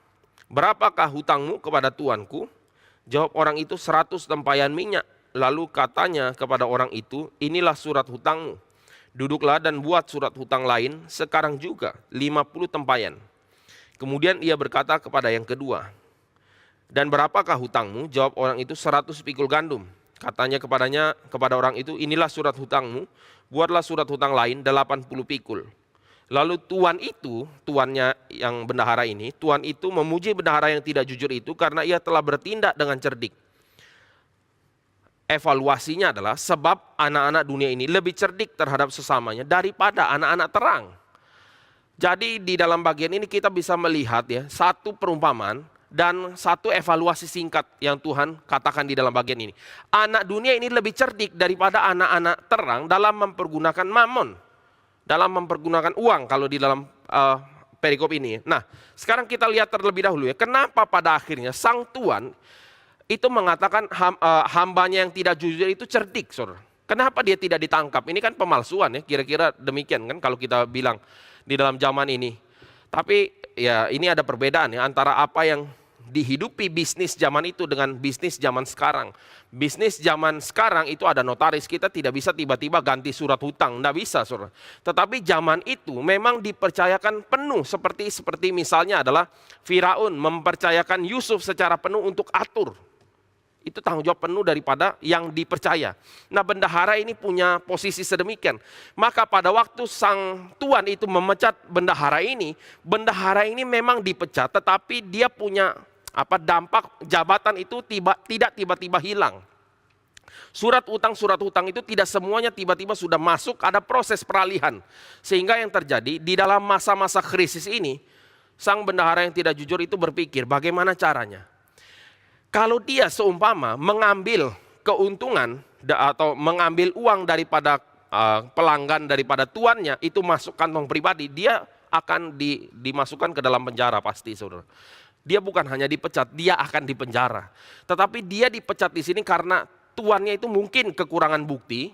berapakah hutangmu kepada tuanku? Jawab orang itu 100 tempayan minyak. Lalu katanya kepada orang itu, inilah surat hutangmu. Duduklah dan buat surat hutang lain sekarang juga 50 tempayan. Kemudian ia berkata kepada yang kedua, dan berapakah hutangmu? Jawab orang itu 100 pikul gandum. Katanya kepada orang itu, inilah surat hutangmu. Buatlah surat hutang lain 80 pikul. Lalu tuannya yang bendahara ini, tuan itu memuji bendahara yang tidak jujur itu karena ia telah bertindak dengan cerdik. Evaluasinya adalah sebab anak-anak dunia ini lebih cerdik terhadap sesamanya daripada anak-anak terang. Jadi di dalam bagian ini kita bisa melihat ya, satu perumpamaan dan satu evaluasi singkat yang Tuhan katakan di dalam bagian ini. Anak dunia ini lebih cerdik daripada anak-anak terang dalam mempergunakan mamon, dalam mempergunakan uang kalau di dalam perikop ini. Nah, sekarang kita lihat terlebih dahulu ya, kenapa pada akhirnya sang tuan itu mengatakan hambanya yang tidak jujur itu cerdik, saudara. Kenapa dia tidak ditangkap? Ini kan pemalsuan ya, kira-kira demikian kan kalau kita bilang di dalam zaman ini. Tapi ya ini ada perbedaan ya antara apa yang dihidupi bisnis zaman itu dengan bisnis zaman sekarang. Bisnis zaman sekarang itu ada notaris, kita tidak bisa tiba-tiba ganti surat hutang, tidak bisa saudara. Tetapi zaman itu memang dipercayakan penuh seperti misalnya adalah Firaun mempercayakan Yusuf secara penuh untuk atur. Itu tanggung jawab penuh daripada yang dipercaya. Nah, bendahara ini punya posisi sedemikian. Maka pada waktu sang tuan itu memecat bendahara ini memang dipecat, tetapi dia punya dampak jabatan itu tidak tiba-tiba hilang. Surat hutang itu tidak semuanya tiba-tiba sudah masuk, ada proses peralihan. Sehingga yang terjadi di dalam masa-masa krisis ini, sang bendahara yang tidak jujur itu berpikir bagaimana caranya. Kalau dia seumpama mengambil keuntungan atau mengambil uang daripada pelanggan daripada tuannya itu masuk kantong pribadi, dia akan dimasukkan ke dalam penjara pasti, saudara. Dia bukan hanya dipecat, dia akan dipenjara. Tetapi dia dipecat di sini karena tuannya itu mungkin kekurangan bukti,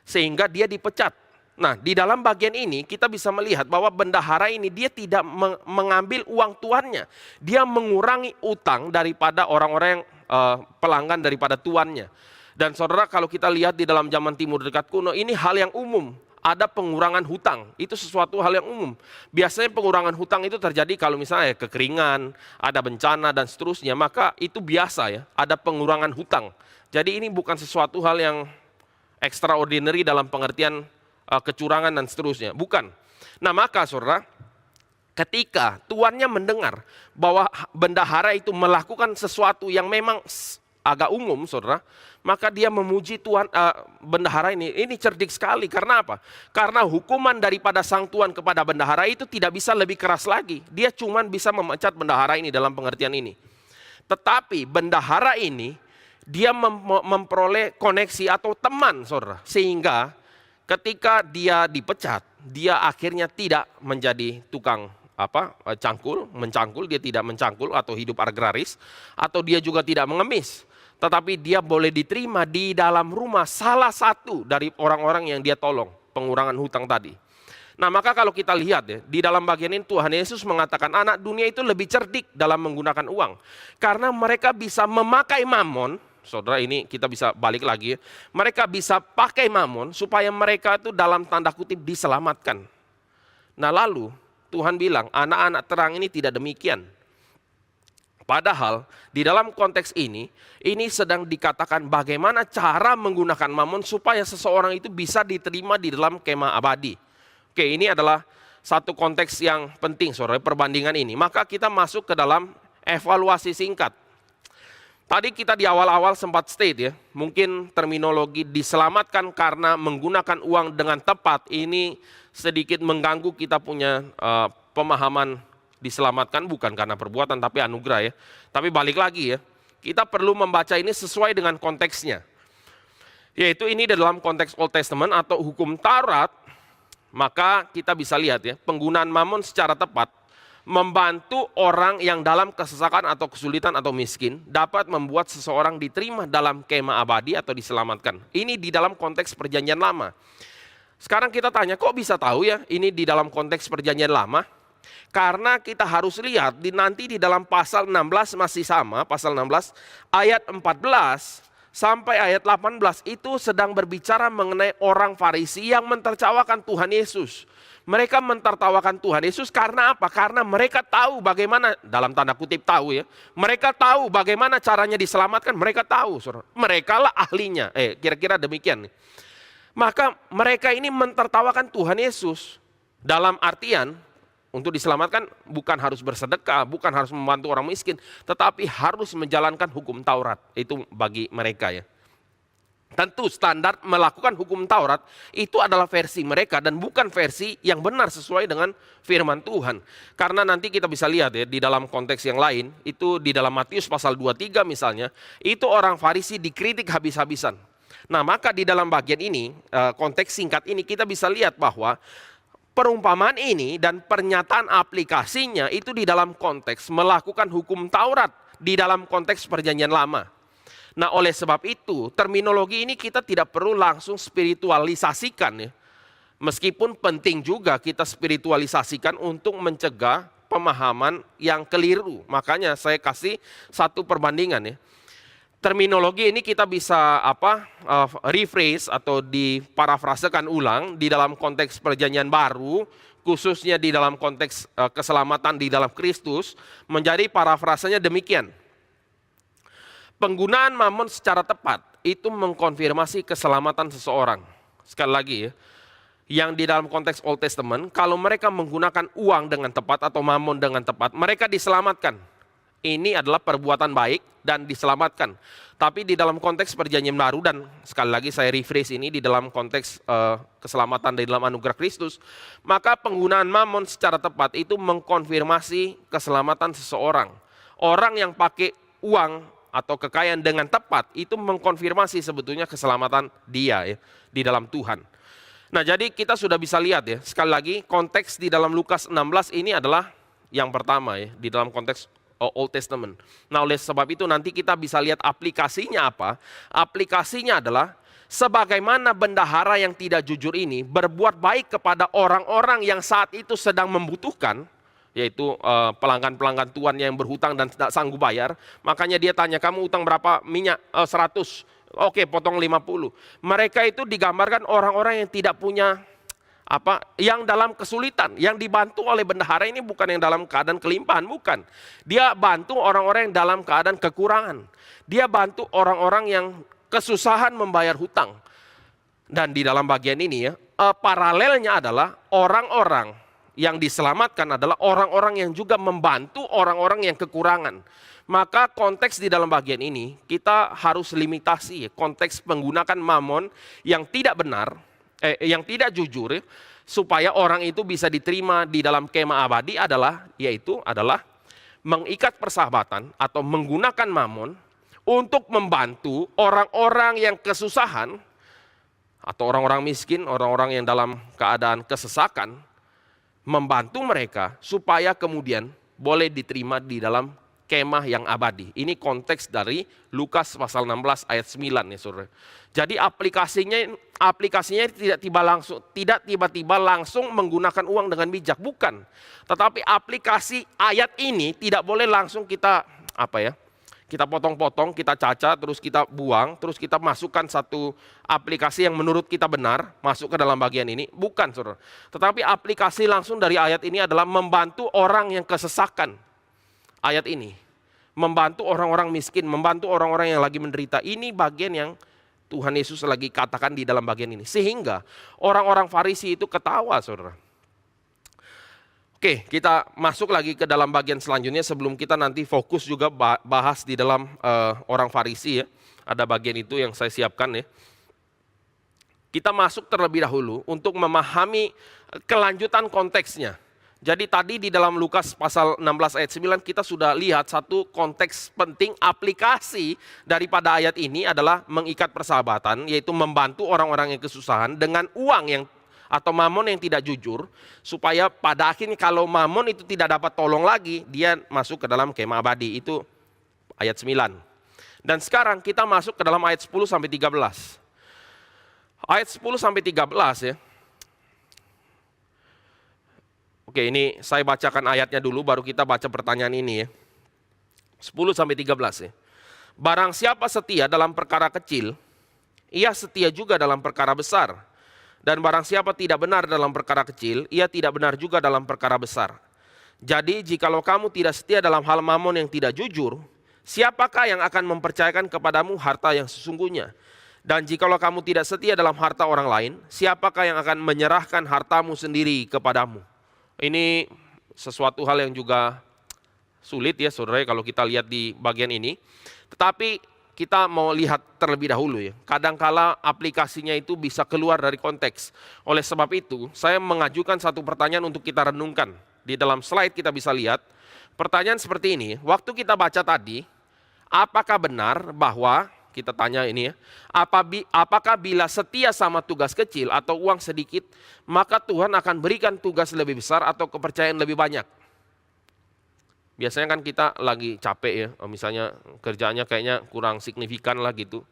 sehingga dia dipecat. Nah, di dalam bagian ini kita bisa melihat bahwa bendahara ini dia tidak mengambil uang tuannya. Dia mengurangi utang daripada orang-orang yang pelanggan daripada tuannya. Dan saudara, kalau kita lihat di dalam zaman Timur Dekat kuno, ini hal yang umum. Ada pengurangan hutang, itu sesuatu hal yang umum. Biasanya pengurangan hutang itu terjadi kalau misalnya kekeringan, ada bencana dan seterusnya, maka itu biasa ya, ada pengurangan hutang. Jadi ini bukan sesuatu hal yang extraordinary dalam pengertian kecurangan dan seterusnya, bukan. Nah maka saudara, ketika tuannya mendengar bahwa bendahara itu melakukan sesuatu yang memang agak umum, saudara, maka dia memuji Tuhan, bendahara ini cerdik sekali. Karena apa? Karena hukuman daripada sang tuan kepada bendahara itu tidak bisa lebih keras lagi. Dia cuma bisa memecat bendahara ini dalam pengertian ini. Tetapi bendahara ini dia memperoleh koneksi atau teman, saudara, sehingga ketika dia dipecat, dia akhirnya tidak menjadi tukang mencangkul, dia tidak mencangkul atau hidup agraris, atau dia juga tidak mengemis. Tetapi dia boleh diterima di dalam rumah salah satu dari orang-orang yang dia tolong, pengurangan hutang tadi. Nah maka kalau kita lihat ya, di dalam bagian ini Tuhan Yesus mengatakan anak dunia itu lebih cerdik dalam menggunakan uang. Karena mereka bisa memakai mamon, saudara, ini kita bisa balik lagi ya. Mereka bisa pakai mamon supaya mereka itu dalam tanda kutip diselamatkan. Nah lalu Tuhan bilang anak-anak terang ini tidak demikian. Padahal di dalam konteks ini sedang dikatakan bagaimana cara menggunakan mamon supaya seseorang itu bisa diterima di dalam kemah abadi. Oke, ini adalah satu konteks yang penting, saudara, perbandingan ini. Maka kita masuk ke dalam evaluasi singkat. Tadi kita di awal-awal sempat state ya, mungkin terminologi diselamatkan karena menggunakan uang dengan tepat ini sedikit mengganggu kita punya pemahaman diselamatkan bukan karena perbuatan tapi anugerah ya. Tapi balik lagi ya, kita perlu membaca ini sesuai dengan konteksnya. Yaitu ini dalam konteks Old Testament atau hukum Taurat, maka kita bisa lihat ya, penggunaan mamon secara tepat membantu orang yang dalam kesesakan atau kesulitan atau miskin dapat membuat seseorang diterima dalam kemah abadi atau diselamatkan. Ini di dalam konteks perjanjian lama. Sekarang kita tanya, kok bisa tahu ya ini di dalam konteks perjanjian lama? Karena kita harus lihat nanti di dalam pasal 16 masih sama, pasal 16 ayat 14 sampai ayat 18 itu sedang berbicara mengenai orang Farisi yang mentertawakan Tuhan Yesus. Mereka mentertawakan Tuhan Yesus karena apa? Karena mereka tahu bagaimana, dalam tanda kutip tahu ya, mereka tahu bagaimana caranya diselamatkan, mereka tahu, saudara. Mereka lah ahlinya, kira-kira demikian. Maka mereka ini mentertawakan Tuhan Yesus dalam artian untuk diselamatkan bukan harus bersedekah, bukan harus membantu orang miskin, tetapi harus menjalankan hukum Taurat. Itu bagi mereka ya. Tentu standar melakukan hukum Taurat itu adalah versi mereka dan bukan versi yang benar sesuai dengan firman Tuhan. Karena nanti kita bisa lihat ya di dalam konteks yang lain, itu di dalam Matius pasal 23 misalnya, itu orang Farisi dikritik habis-habisan. Nah maka di dalam bagian ini, konteks singkat ini kita bisa lihat bahwa perumpamaan ini dan pernyataan aplikasinya itu di dalam konteks melakukan hukum Taurat di dalam konteks perjanjian lama. Nah oleh sebab itu terminologi ini kita tidak perlu langsung spiritualisasikan ya. Meskipun penting juga kita spiritualisasikan untuk mencegah pemahaman yang keliru. Makanya saya kasih satu perbandingan ya. Terminologi ini kita bisa rephrase atau diparafrasekan ulang di dalam konteks perjanjian baru, khususnya di dalam konteks keselamatan di dalam Kristus, menjadi parafrasanya demikian. Penggunaan mamon secara tepat itu mengkonfirmasi keselamatan seseorang. Sekali lagi ya, yang di dalam konteks Old Testament, kalau mereka menggunakan uang dengan tepat atau mamon dengan tepat, mereka diselamatkan. Ini adalah perbuatan baik dan diselamatkan. Tapi di dalam konteks perjanjian baru dan sekali lagi saya rephrase ini di dalam konteks keselamatan di dalam anugerah Kristus, maka penggunaan mamon secara tepat itu mengkonfirmasi keselamatan seseorang. Orang yang pakai uang atau kekayaan dengan tepat itu mengkonfirmasi sebetulnya keselamatan dia ya, di dalam Tuhan. Nah, jadi kita sudah bisa lihat ya, sekali lagi konteks di dalam Lukas 16 ini adalah yang pertama ya, di dalam konteks Old Testament. Nah, oleh sebab itu nanti kita bisa lihat aplikasinya apa. Aplikasinya adalah sebagaimana bendahara yang tidak jujur ini berbuat baik kepada orang-orang yang saat itu sedang membutuhkan, yaitu pelanggan-pelanggan tuannya yang berhutang dan tidak sanggup bayar. Makanya dia tanya, kamu utang berapa minyak? 100. Oke, potong 50. Mereka itu digambarkan orang-orang yang tidak punya yang dalam kesulitan, yang dibantu oleh bendahara ini bukan yang dalam keadaan kelimpahan, bukan. Dia bantu orang-orang yang dalam keadaan kekurangan. Dia bantu orang-orang yang kesusahan membayar hutang. Dan di dalam bagian ini ya, paralelnya adalah orang-orang yang diselamatkan adalah orang-orang yang juga membantu orang-orang yang kekurangan. Maka konteks di dalam bagian ini kita harus limitasi konteks menggunakan mamon yang tidak benar, yang tidak jujur, supaya orang itu bisa diterima di dalam kemah abadi yaitu adalah mengikat persahabatan atau menggunakan mamon untuk membantu orang-orang yang kesusahan atau orang-orang miskin, orang-orang yang dalam keadaan kesesakan, membantu mereka supaya kemudian boleh diterima di dalam kemah yang abadi. Ini konteks dari Lukas pasal 16 ayat 9 ya saudara. Jadi aplikasinya tidak tiba-tiba langsung menggunakan uang dengan bijak, bukan. Tetapi aplikasi ayat ini tidak boleh langsung kita kita potong-potong, kita caca, terus kita buang, terus kita masukkan satu aplikasi yang menurut kita benar masuk ke dalam bagian ini, bukan saudara. Tetapi aplikasi langsung dari ayat ini adalah membantu orang yang kesesakan. Ayat ini membantu orang-orang miskin, membantu orang-orang yang lagi menderita. Ini bagian yang Tuhan Yesus lagi katakan di dalam bagian ini. Sehingga orang-orang Farisi itu ketawa saudara. Oke, kita masuk lagi ke dalam bagian selanjutnya sebelum kita nanti fokus juga bahas di dalam orang Farisi ya. Ada bagian itu yang saya siapkan ya. Kita masuk terlebih dahulu untuk memahami kelanjutan konteksnya. Jadi tadi di dalam Lukas pasal 16 ayat 9 kita sudah lihat satu konteks penting aplikasi daripada ayat ini adalah mengikat persahabatan, yaitu membantu orang-orang yang kesusahan dengan uang yang atau mamon yang tidak jujur, supaya pada akhirnya kalau mamon itu tidak dapat tolong lagi, dia masuk ke dalam kemah abadi. Itu ayat 9. Dan sekarang kita masuk ke dalam ayat 10 sampai 13. Ayat 10 sampai 13 ya. Oke, ini saya bacakan ayatnya dulu baru kita baca pertanyaan ini ya. 10 sampai 13 ya. Barang siapa setia dalam perkara kecil, ia setia juga dalam perkara besar. Dan barang siapa tidak benar dalam perkara kecil, ia tidak benar juga dalam perkara besar. Jadi jikalau kamu tidak setia dalam hal mamon yang tidak jujur, siapakah yang akan mempercayakan kepadamu harta yang sesungguhnya? Dan jikalau kamu tidak setia dalam harta orang lain, siapakah yang akan menyerahkan hartamu sendiri kepadamu? Ini sesuatu hal yang juga sulit ya saudara kalau kita lihat di bagian ini. Tetapi kita mau lihat terlebih dahulu ya. Kadangkala aplikasinya itu bisa keluar dari konteks. Oleh sebab itu saya mengajukan satu pertanyaan untuk kita renungkan. Di dalam slide kita bisa lihat pertanyaan seperti ini. Waktu kita baca tadi, apakah benar bahwa kita tanya ini ya, apakah bila setia sama tugas kecil atau uang sedikit, maka Tuhan akan berikan tugas lebih besar atau kepercayaan lebih banyak? Biasanya kan kita lagi capek ya, misalnya kerjaannya kayaknya kurang signifikan lah gitu.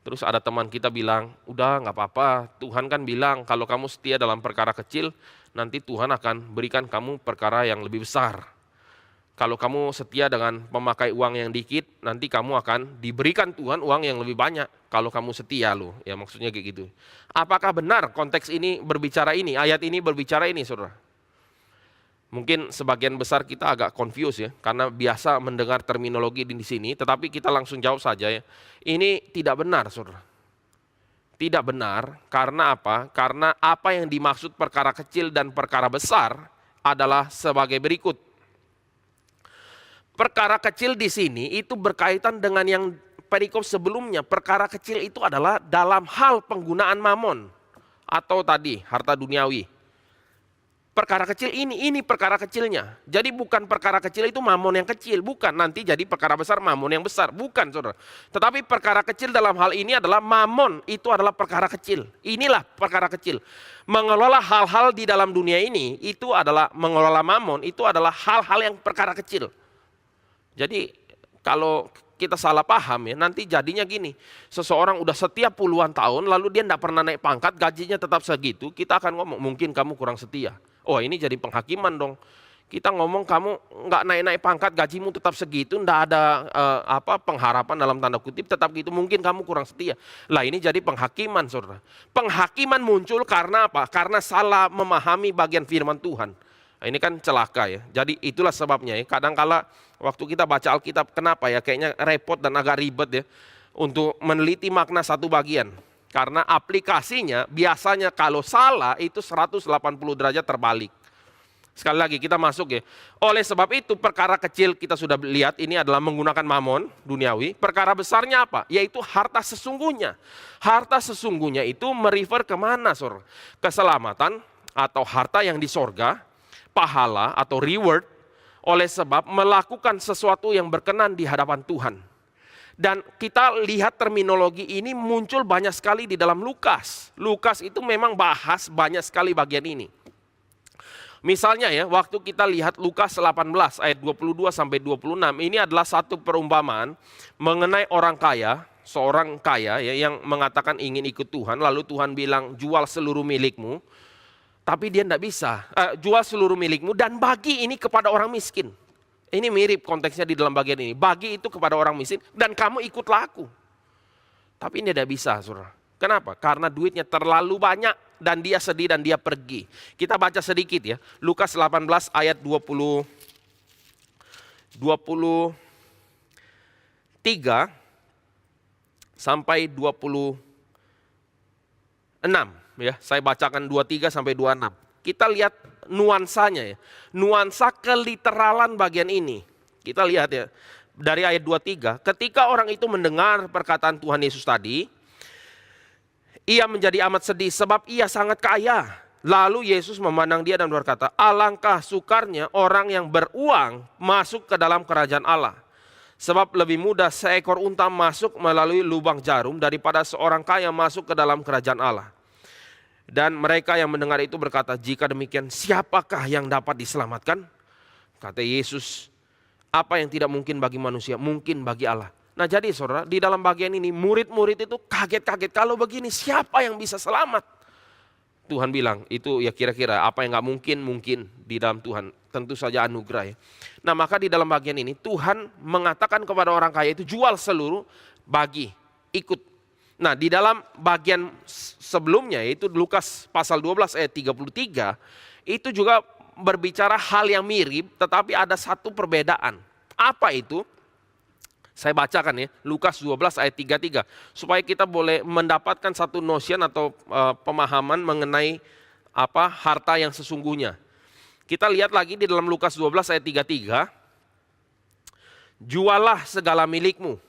Terus ada teman kita bilang, udah gak apa-apa, Tuhan kan bilang kalau kamu setia dalam perkara kecil, nanti Tuhan akan berikan kamu perkara yang lebih besar. Kalau kamu setia dengan memakai uang yang dikit, nanti kamu akan diberikan Tuhan uang yang lebih banyak. Kalau kamu setia loh, ya maksudnya kayak gitu. Apakah benar konteks ini berbicara ini, ayat ini berbicara ini saudara? Mungkin sebagian besar kita agak confused ya, karena biasa mendengar terminologi di sini, tetapi kita langsung jawab saja ya. Ini tidak benar saudara. Tidak benar, karena apa? Karena apa yang dimaksud perkara kecil dan perkara besar adalah sebagai berikut. Perkara kecil di sini itu berkaitan dengan yang perikop sebelumnya. Perkara kecil itu adalah dalam hal penggunaan mamon atau tadi harta duniawi. Perkara kecil ini perkara kecilnya. Jadi bukan perkara kecil itu mamon yang kecil, bukan. Nanti jadi perkara besar mamon yang besar, bukan saudara. Tetapi perkara kecil dalam hal ini adalah mamon, itu adalah perkara kecil. Inilah perkara kecil. Mengelola hal-hal di dalam dunia ini, itu adalah mengelola mamon, itu adalah hal-hal yang perkara kecil. Jadi kalau kita salah paham ya, nanti jadinya gini. Seseorang udah setia puluhan tahun, lalu dia tidak pernah naik pangkat, gajinya tetap segitu, kita akan ngomong, mungkin kamu kurang setia. Oh ini jadi penghakiman dong. Kita ngomong kamu nggak naik-naik pangkat, gajimu tetap segitu, nggak ada pengharapan dalam tanda kutip, tetap gitu, mungkin kamu kurang setia. Lah ini jadi penghakiman saudara. Penghakiman muncul karena apa? Karena salah memahami bagian firman Tuhan. Nah, ini kan celaka ya. Jadi itulah sebabnya ya. Kadang-kala waktu kita baca Alkitab, kenapa ya? Kayaknya repot dan agak ribet ya. Untuk meneliti makna satu bagian. Karena aplikasinya biasanya kalau salah itu 180 derajat terbalik. Sekali lagi kita masuk ya. Oleh sebab itu perkara kecil kita sudah lihat ini adalah menggunakan mamon duniawi. Perkara besarnya apa? Yaitu harta sesungguhnya. Harta sesungguhnya itu merefer kemana saudara? Keselamatan atau harta yang di sorga, pahala atau reward. Oleh sebab melakukan sesuatu yang berkenan di hadapan Tuhan. Dan kita lihat terminologi ini muncul banyak sekali di dalam Lukas. Lukas itu memang bahas banyak sekali bagian ini. Misalnya ya, waktu kita lihat Lukas 18 ayat 22 sampai 26, ini adalah satu perumpamaan mengenai orang kaya, seorang kaya ya, yang mengatakan ingin ikut Tuhan, lalu Tuhan bilang jual seluruh milikmu, tapi dia tidak bisa, jual seluruh milikmu dan bagi ini kepada orang miskin. Ini mirip konteksnya di dalam bagian ini. Bagi itu kepada orang miskin dan kamu ikutlah aku. Tapi ini tidak bisa saudara. Kenapa? Karena duitnya terlalu banyak dan dia sedih dan dia pergi. Kita baca sedikit ya. Lukas 18 ayat 23 sampai 26 ya. Saya bacakan 23 sampai 26. Kita lihat nuansanya ya. Nuansa keliteralan bagian ini. Kita lihat ya. Dari ayat 23. Ketika orang itu mendengar perkataan Tuhan Yesus tadi, ia menjadi amat sedih sebab ia sangat kaya. Lalu Yesus memandang dia dan berkata, alangkah sukarnya orang yang beruang masuk ke dalam kerajaan Allah. Sebab lebih mudah seekor unta masuk melalui lubang jarum daripada seorang kaya masuk ke dalam kerajaan Allah. Dan mereka yang mendengar itu berkata, jika demikian siapakah yang dapat diselamatkan? Kata Yesus, apa yang tidak mungkin bagi manusia, mungkin bagi Allah. Nah jadi saudara, di dalam bagian ini murid-murid itu kaget-kaget, kalau begini siapa yang bisa selamat? Tuhan bilang, itu ya kira-kira apa yang gak mungkin, mungkin di dalam Tuhan. Tentu saja anugerah ya. Nah maka di dalam bagian ini Tuhan mengatakan kepada orang kaya itu jual seluruh, bagi, ikut. Nah di dalam bagian sebelumnya yaitu Lukas pasal 12 ayat 33 itu juga berbicara hal yang mirip tetapi ada satu perbedaan. Apa itu? Saya bacakan ya Lukas 12 ayat 33 supaya kita boleh mendapatkan satu notion atau pemahaman mengenai apa harta yang sesungguhnya. Kita lihat lagi di dalam Lukas 12 ayat 33. Jualah segala milikmu.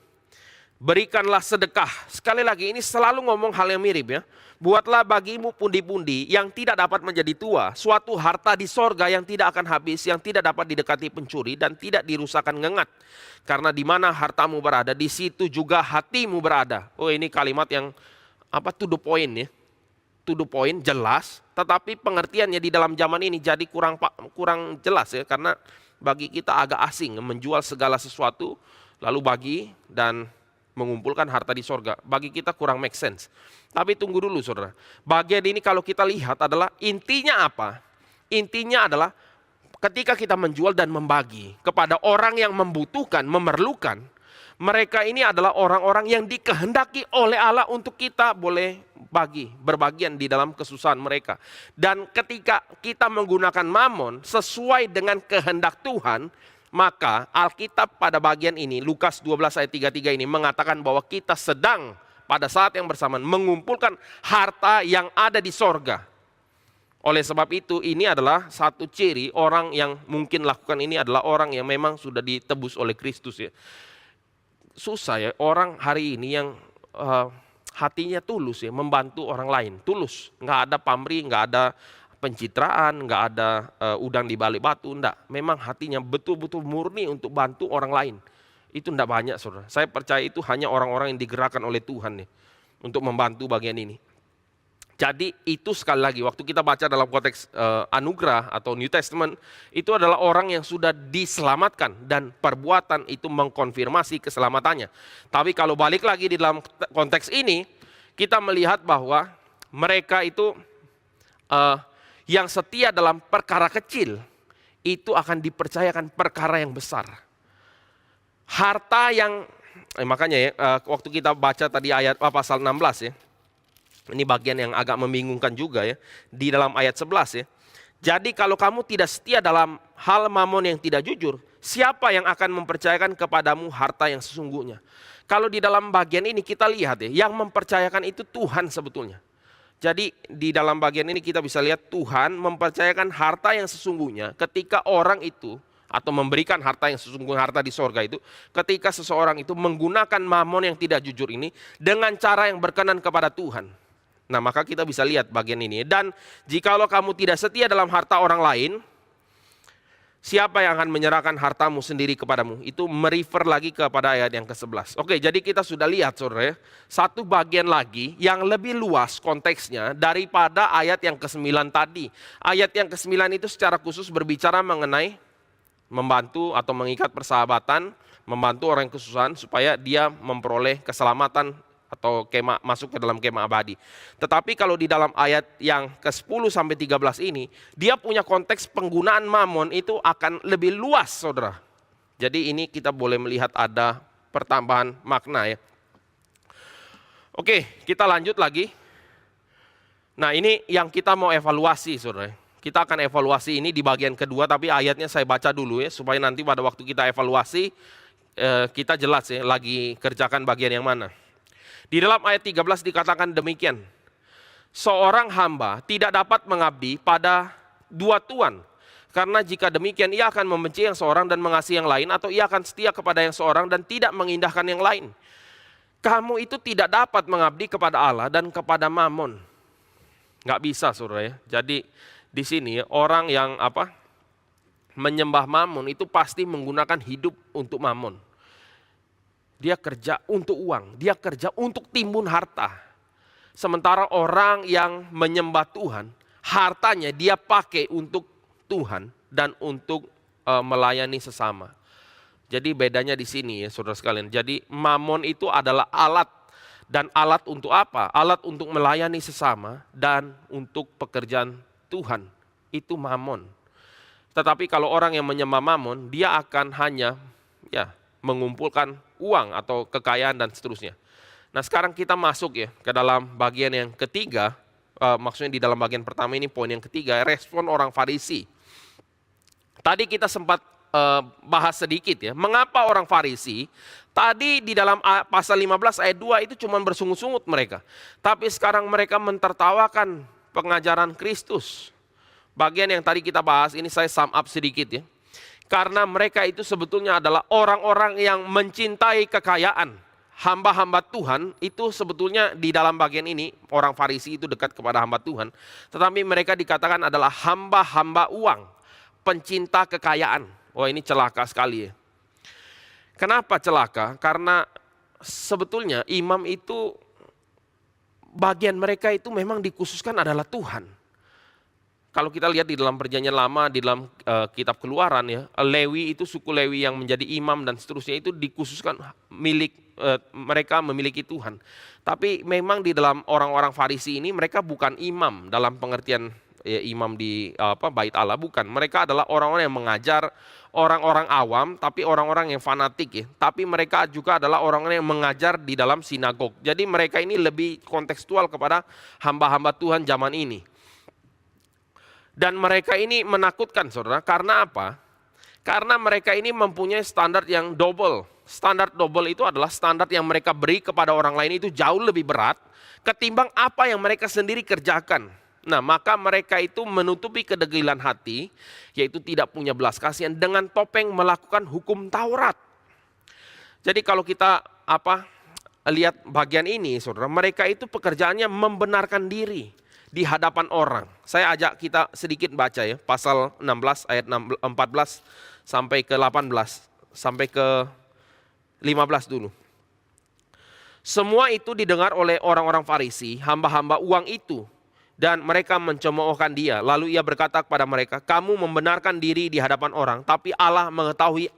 Berikanlah sedekah. Sekali lagi ini selalu ngomong hal yang mirip ya. Buatlah bagimu pundi-pundi yang tidak dapat menjadi tua. Suatu harta di sorga yang tidak akan habis, yang tidak dapat didekati pencuri dan tidak dirusakkan ngengat. Karena di mana hartamu berada, di situ juga hatimu berada. Oh ini kalimat yang to the point ya. To the point, jelas. Tetapi pengertiannya di dalam zaman ini jadi kurang jelas ya. Karena bagi kita agak asing menjual segala sesuatu lalu bagi dan mengumpulkan harta di sorga. Bagi kita kurang make sense. Tapi tunggu dulu saudara. Bagian ini kalau kita lihat adalah intinya apa? Intinya adalah ketika kita menjual dan membagi kepada orang yang membutuhkan, memerlukan. Mereka ini adalah orang-orang yang dikehendaki oleh Allah untuk kita boleh bagi, berbagian di dalam kesusahan mereka. Dan ketika kita menggunakan mamon sesuai dengan kehendak Tuhan, maka Alkitab pada bagian ini, Lukas 12 ayat 33 ini mengatakan bahwa kita sedang pada saat yang bersamaan mengumpulkan harta yang ada di sorga. Oleh sebab itu ini adalah satu ciri orang yang mungkin lakukan ini adalah orang yang memang sudah ditebus oleh Kristus ya. Susah ya orang hari ini yang hatinya tulus ya membantu orang lain. Tulus, nggak ada pamrih, nggak ada pencitraan, nggak ada udang di balik batu, enggak. Memang hatinya betul-betul murni untuk bantu orang lain. Itu enggak banyak, saudara. Saya percaya itu hanya orang-orang yang digerakkan oleh Tuhan nih, untuk membantu bagian ini. Jadi itu sekali lagi, waktu kita baca dalam konteks anugerah atau New Testament, itu adalah orang yang sudah diselamatkan dan perbuatan itu mengkonfirmasi keselamatannya. Tapi kalau balik lagi di dalam konteks ini, kita melihat bahwa mereka itu yang setia dalam perkara kecil, itu akan dipercayakan perkara yang besar. Harta yang, makanya ya, waktu kita baca tadi ayat pasal 16 ya, ini bagian yang agak membingungkan juga ya, di dalam ayat 11 ya. Jadi kalau kamu tidak setia dalam hal mamon yang tidak jujur, siapa yang akan mempercayakan kepadamu harta yang sesungguhnya? Kalau di dalam bagian ini kita lihat ya, yang mempercayakan itu Tuhan sebetulnya. Jadi di dalam bagian ini kita bisa lihat Tuhan mempercayakan harta yang sesungguhnya ketika orang itu, atau memberikan harta yang sesungguhnya, harta di sorga itu, ketika seseorang itu menggunakan mamon yang tidak jujur ini dengan cara yang berkenan kepada Tuhan. Nah, maka kita bisa lihat bagian ini. Dan jikalau kamu tidak setia dalam harta orang lain, siapa yang akan menyerahkan hartamu sendiri kepadamu? Itu merefer lagi kepada ayat yang ke-11. Oke, jadi kita sudah lihat saudara ya, satu bagian lagi yang lebih luas konteksnya daripada ayat yang ke-9 tadi. Ayat yang ke-9 itu secara khusus berbicara mengenai membantu atau mengikat persahabatan, membantu orang yang kesusahan supaya dia memperoleh keselamatan atau kemah, masuk ke dalam kemah abadi. Tetapi kalau di dalam ayat yang ke-10 sampai 13 ini, dia punya konteks penggunaan mamon itu akan lebih luas, saudara. Jadi ini kita boleh melihat ada pertambahan makna ya. Oke, kita lanjut lagi. Nah, ini yang kita mau evaluasi, saudara. Kita akan evaluasi ini di bagian kedua, tapi ayatnya saya baca dulu ya, supaya nanti pada waktu kita evaluasi, kita jelas ya, lagi kerjakan bagian yang mana. Di dalam ayat 13 dikatakan demikian, seorang hamba tidak dapat mengabdi pada dua tuan, karena jika demikian ia akan membenci yang seorang dan mengasihi yang lain, atau ia akan setia kepada yang seorang dan tidak mengindahkan yang lain. Kamu itu tidak dapat mengabdi kepada Allah dan kepada mamon. Nggak bisa, saudara ya. Jadi di sini orang yang menyembah mamon itu pasti menggunakan hidup untuk mamon. Dia kerja untuk uang, dia kerja untuk timbun harta. Sementara orang yang menyembah Tuhan, hartanya dia pakai untuk Tuhan dan untuk melayani sesama. Jadi bedanya di sini ya saudara sekalian. Jadi mamon itu adalah alat. Dan alat untuk apa? Alat untuk melayani sesama dan untuk pekerjaan Tuhan. Itu mamon. Tetapi kalau orang yang menyembah mamon, dia akan hanya mengumpulkan uang atau kekayaan dan seterusnya. Nah, sekarang kita masuk ya ke dalam bagian yang ketiga, maksudnya di dalam bagian pertama ini poin yang ketiga, respon orang Farisi. Tadi kita sempat bahas sedikit ya, mengapa orang Farisi, tadi di dalam pasal 15 ayat 2 itu cuma bersungut-sungut mereka. Tapi sekarang mereka mentertawakan pengajaran Kristus. Bagian yang tadi kita bahas ini saya sum up sedikit ya. Karena mereka itu sebetulnya adalah orang-orang yang mencintai kekayaan. Hamba-hamba Tuhan itu sebetulnya di dalam bagian ini, orang Farisi itu dekat kepada hamba Tuhan. Tetapi mereka dikatakan adalah hamba-hamba uang, pencinta kekayaan. Wah, ini celaka sekali ya. Kenapa celaka? Karena sebetulnya imam itu, bagian mereka itu memang dikhususkan adalah Tuhan. Kalau kita lihat di dalam perjanjian lama, di dalam kitab Keluaran ya, Lewi itu suku Lewi yang menjadi imam dan seterusnya itu dikhususkan mereka memiliki Tuhan. Tapi memang di dalam orang-orang Farisi ini mereka bukan imam dalam pengertian imam di bait Allah, bukan. Mereka adalah orang-orang yang mengajar orang-orang awam, tapi orang-orang yang fanatik ya. Tapi mereka juga adalah orang-orang yang mengajar di dalam sinagog. Jadi mereka ini lebih kontekstual kepada hamba-hamba Tuhan zaman ini. Dan mereka ini menakutkan saudara, karena apa? Karena mereka ini mempunyai standar yang double. Standar double itu adalah standar yang mereka beri kepada orang lain itu jauh lebih berat ketimbang apa yang mereka sendiri kerjakan. Nah, maka mereka itu menutupi kedegilan hati, yaitu tidak punya belas kasihan dengan topeng melakukan hukum Taurat. Jadi kalau kita lihat bagian ini saudara, mereka itu pekerjaannya membenarkan diri. di hadapan orang. Saya ajak kita sedikit baca ya, pasal 16 ayat 14 sampai ke 18, sampai ke 15 dulu. Semua itu didengar oleh orang-orang Farisi, hamba-hamba uang itu, dan mereka mencemoohkan dia. Lalu ia berkata kepada mereka, kamu membenarkan diri di hadapan orang, tapi Allah mengetahui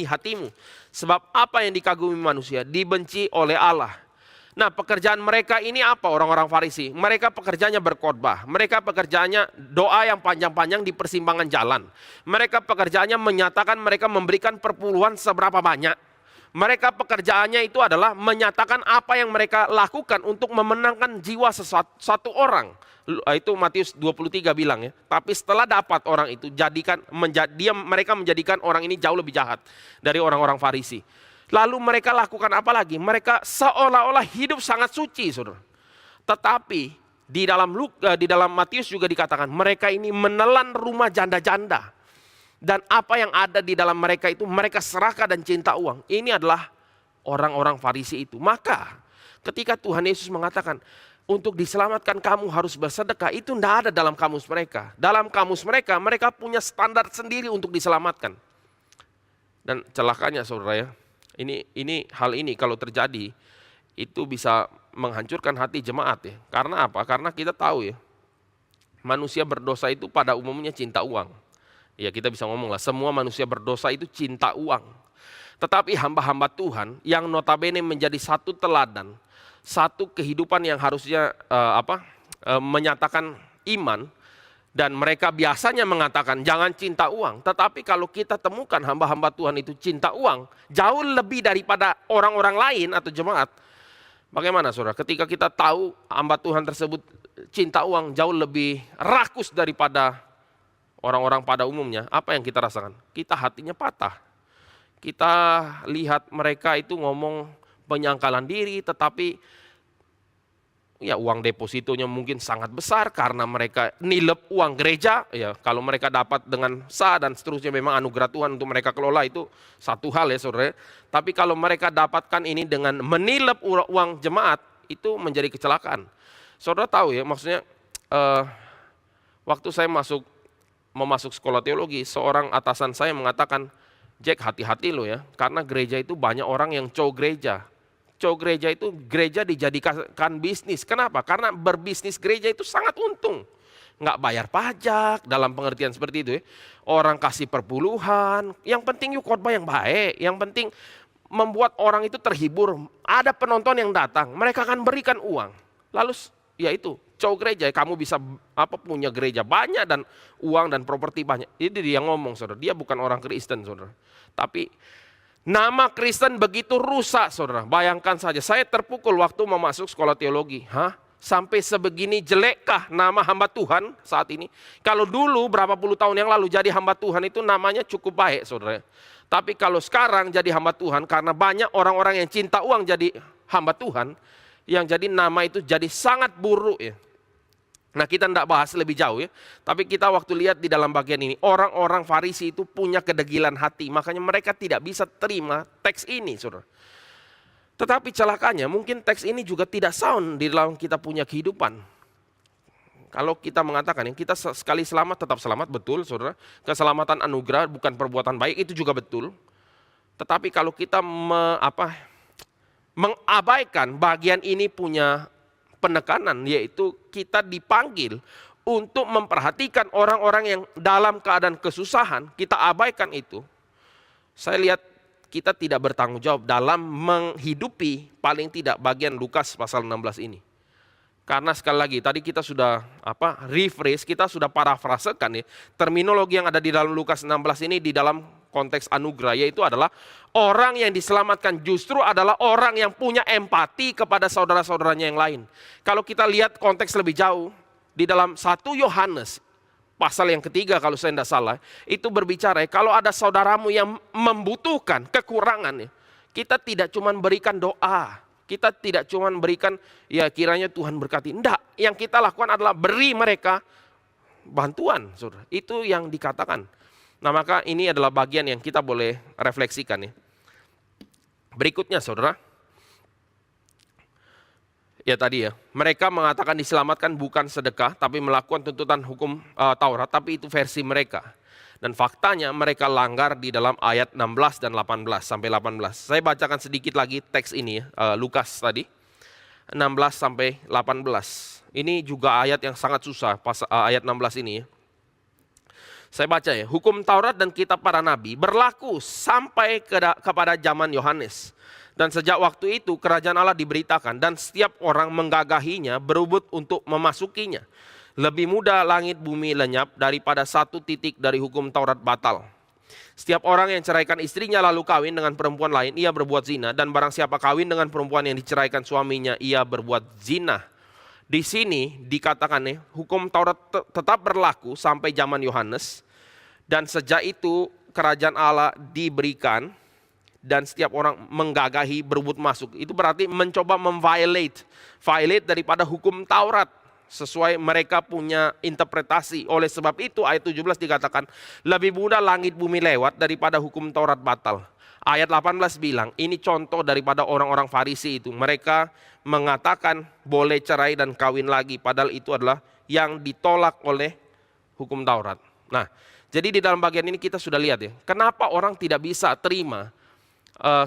hatimu. Sebab apa yang dikagumi manusia, dibenci oleh Allah. Nah, pekerjaan mereka ini apa orang-orang Farisi? Mereka pekerjaannya berkhotbah. Mereka pekerjaannya doa yang panjang-panjang di persimpangan jalan. Mereka pekerjaannya menyatakan mereka memberikan perpuluhan seberapa banyak. Mereka pekerjaannya itu adalah menyatakan apa yang mereka lakukan untuk memenangkan jiwa satu orang. Itu Matius 23 bilang ya. Tapi setelah dapat orang itu, mereka menjadikan orang ini jauh lebih jahat dari orang-orang Farisi. Lalu mereka lakukan apa lagi? Mereka seolah-olah hidup sangat suci, saudara. Tetapi di dalam Matius juga dikatakan mereka ini menelan rumah janda-janda. Dan apa yang ada di dalam mereka itu mereka serakah dan cinta uang. Ini adalah orang-orang Farisi itu. Maka ketika Tuhan Yesus mengatakan untuk diselamatkan kamu harus bersedekah, itu tidak ada dalam kamus mereka. Dalam kamus mereka, mereka punya standar sendiri untuk diselamatkan. Dan celakanya saudara ya, hal ini kalau terjadi itu bisa menghancurkan hati jemaat ya. Karena apa? Karena kita tahu ya, manusia berdosa itu pada umumnya cinta uang. Ya kita bisa ngomong lah, semua manusia berdosa itu cinta uang. Tetapi hamba-hamba Tuhan yang notabene menjadi satu teladan, satu kehidupan yang harusnya menyatakan iman. Dan mereka biasanya mengatakan jangan cinta uang. Tetapi kalau kita temukan hamba-hamba Tuhan itu cinta uang, jauh lebih daripada orang-orang lain atau jemaat. Bagaimana saudara? Ketika kita tahu hamba Tuhan tersebut cinta uang jauh lebih rakus daripada orang-orang pada umumnya, apa yang kita rasakan? Kita hatinya patah. Kita lihat mereka itu ngomong penyangkalan diri, tetapi ya uang depositonya mungkin sangat besar karena mereka nilep uang gereja. Ya kalau mereka dapat dengan sah dan seterusnya memang anugerah Tuhan untuk mereka kelola, itu satu hal ya saudara. Tapi kalau mereka dapatkan ini dengan menilep uang jemaat, itu menjadi kecelakaan. Saudara tahu ya, maksudnya waktu saya mau masuk sekolah teologi, seorang atasan saya mengatakan, Jack hati-hati lo ya, karena gereja itu banyak orang yang cow gereja. Cow gereja itu gereja dijadikan bisnis. Kenapa? Karena berbisnis gereja itu sangat untung. Nggak bayar pajak dalam pengertian seperti itu ya. Orang kasih perpuluhan, yang penting yuk khotbah yang baik, yang penting membuat orang itu terhibur. Ada penonton yang datang, mereka akan berikan uang. Lalu ya itu, cow gereja, kamu bisa punya gereja banyak dan uang dan properti banyak. Itu dia ngomong saudara, dia bukan orang Kristen saudara. Tapi nama Kristen begitu rusak saudara. Bayangkan saja, saya terpukul waktu mau masuk sekolah teologi. Sampai sebegini jelekkah nama hamba Tuhan saat ini? Kalau dulu berapa puluh tahun yang lalu jadi hamba Tuhan itu namanya cukup baik saudara. Tapi kalau sekarang jadi hamba Tuhan karena banyak orang-orang yang cinta uang jadi hamba Tuhan, yang jadi nama itu jadi sangat buruk ya. Nah kita tidak bahas lebih jauh ya. Tapi kita waktu lihat di dalam bagian ini, orang-orang Farisi itu punya kedegilan hati. Makanya mereka tidak bisa terima teks ini saudara. Tetapi celakanya mungkin teks ini juga tidak sound di dalam kita punya kehidupan. Kalau kita mengatakan yang kita sekali selamat tetap selamat, betul saudara. Keselamatan anugerah bukan perbuatan baik, itu juga betul. Tetapi kalau kita mengabaikan bagian ini punya penekanan, yaitu kita dipanggil untuk memperhatikan orang-orang yang dalam keadaan kesusahan, kita abaikan itu. Saya lihat kita tidak bertanggung jawab dalam menghidupi paling tidak bagian Lukas pasal 16 ini. Karena sekali lagi tadi kita sudah rephrase, kita sudah parafrasekan ya, terminologi yang ada di dalam Lukas 16 ini di dalam konteks anugerah, yaitu adalah orang yang diselamatkan justru adalah orang yang punya empati kepada saudara-saudaranya yang lain. Kalau kita lihat konteks lebih jauh, di dalam 1 Yohanes, pasal yang ketiga kalau saya tidak salah, itu berbicara kalau ada saudaramu yang membutuhkan kekurangan, kita tidak cuma berikan doa, kita tidak cuma berikan ya kiranya Tuhan berkati. Tidak, yang kita lakukan adalah beri mereka bantuan, saudara. Itu yang dikatakan. Nah maka ini adalah bagian yang kita boleh refleksikan ya. Berikutnya saudara, Ya tadi ya, mereka mengatakan diselamatkan bukan sedekah, tapi melakukan tuntutan hukum Taurat, tapi itu versi mereka. Dan faktanya mereka langgar di dalam ayat 16 dan 18 sampai 18. Saya bacakan sedikit lagi teks ini ya, Lukas tadi, 16 sampai 18. Ini juga ayat yang sangat susah, ayat 16 ini ya. Saya baca ya, hukum Taurat dan kitab para nabi berlaku sampai kepada zaman Yohanes. Dan sejak waktu itu kerajaan Allah diberitakan dan setiap orang menggagahinya berebut untuk memasukinya. Lebih mudah langit bumi lenyap daripada satu titik dari hukum Taurat batal. Setiap orang yang ceraikan istrinya lalu kawin dengan perempuan lain, ia berbuat zina. Dan barang siapa kawin dengan perempuan yang diceraikan suaminya, ia berbuat zina. Di sini dikatakan nih, hukum Taurat tetap berlaku sampai zaman Yohanes. Dan sejak itu kerajaan Allah diberikan. Dan setiap orang menggagahi berebut masuk. Itu berarti mencoba violate daripada hukum Taurat. Sesuai mereka punya interpretasi. Oleh sebab itu ayat 17 dikatakan, lebih mudah langit bumi lewat daripada hukum Taurat batal. Ayat 18 bilang, ini contoh daripada orang-orang Farisi itu. Mereka mengatakan boleh cerai dan kawin lagi. Padahal itu adalah yang ditolak oleh hukum Taurat. Nah, jadi di dalam bagian ini kita sudah lihat ya. Kenapa orang tidak bisa terima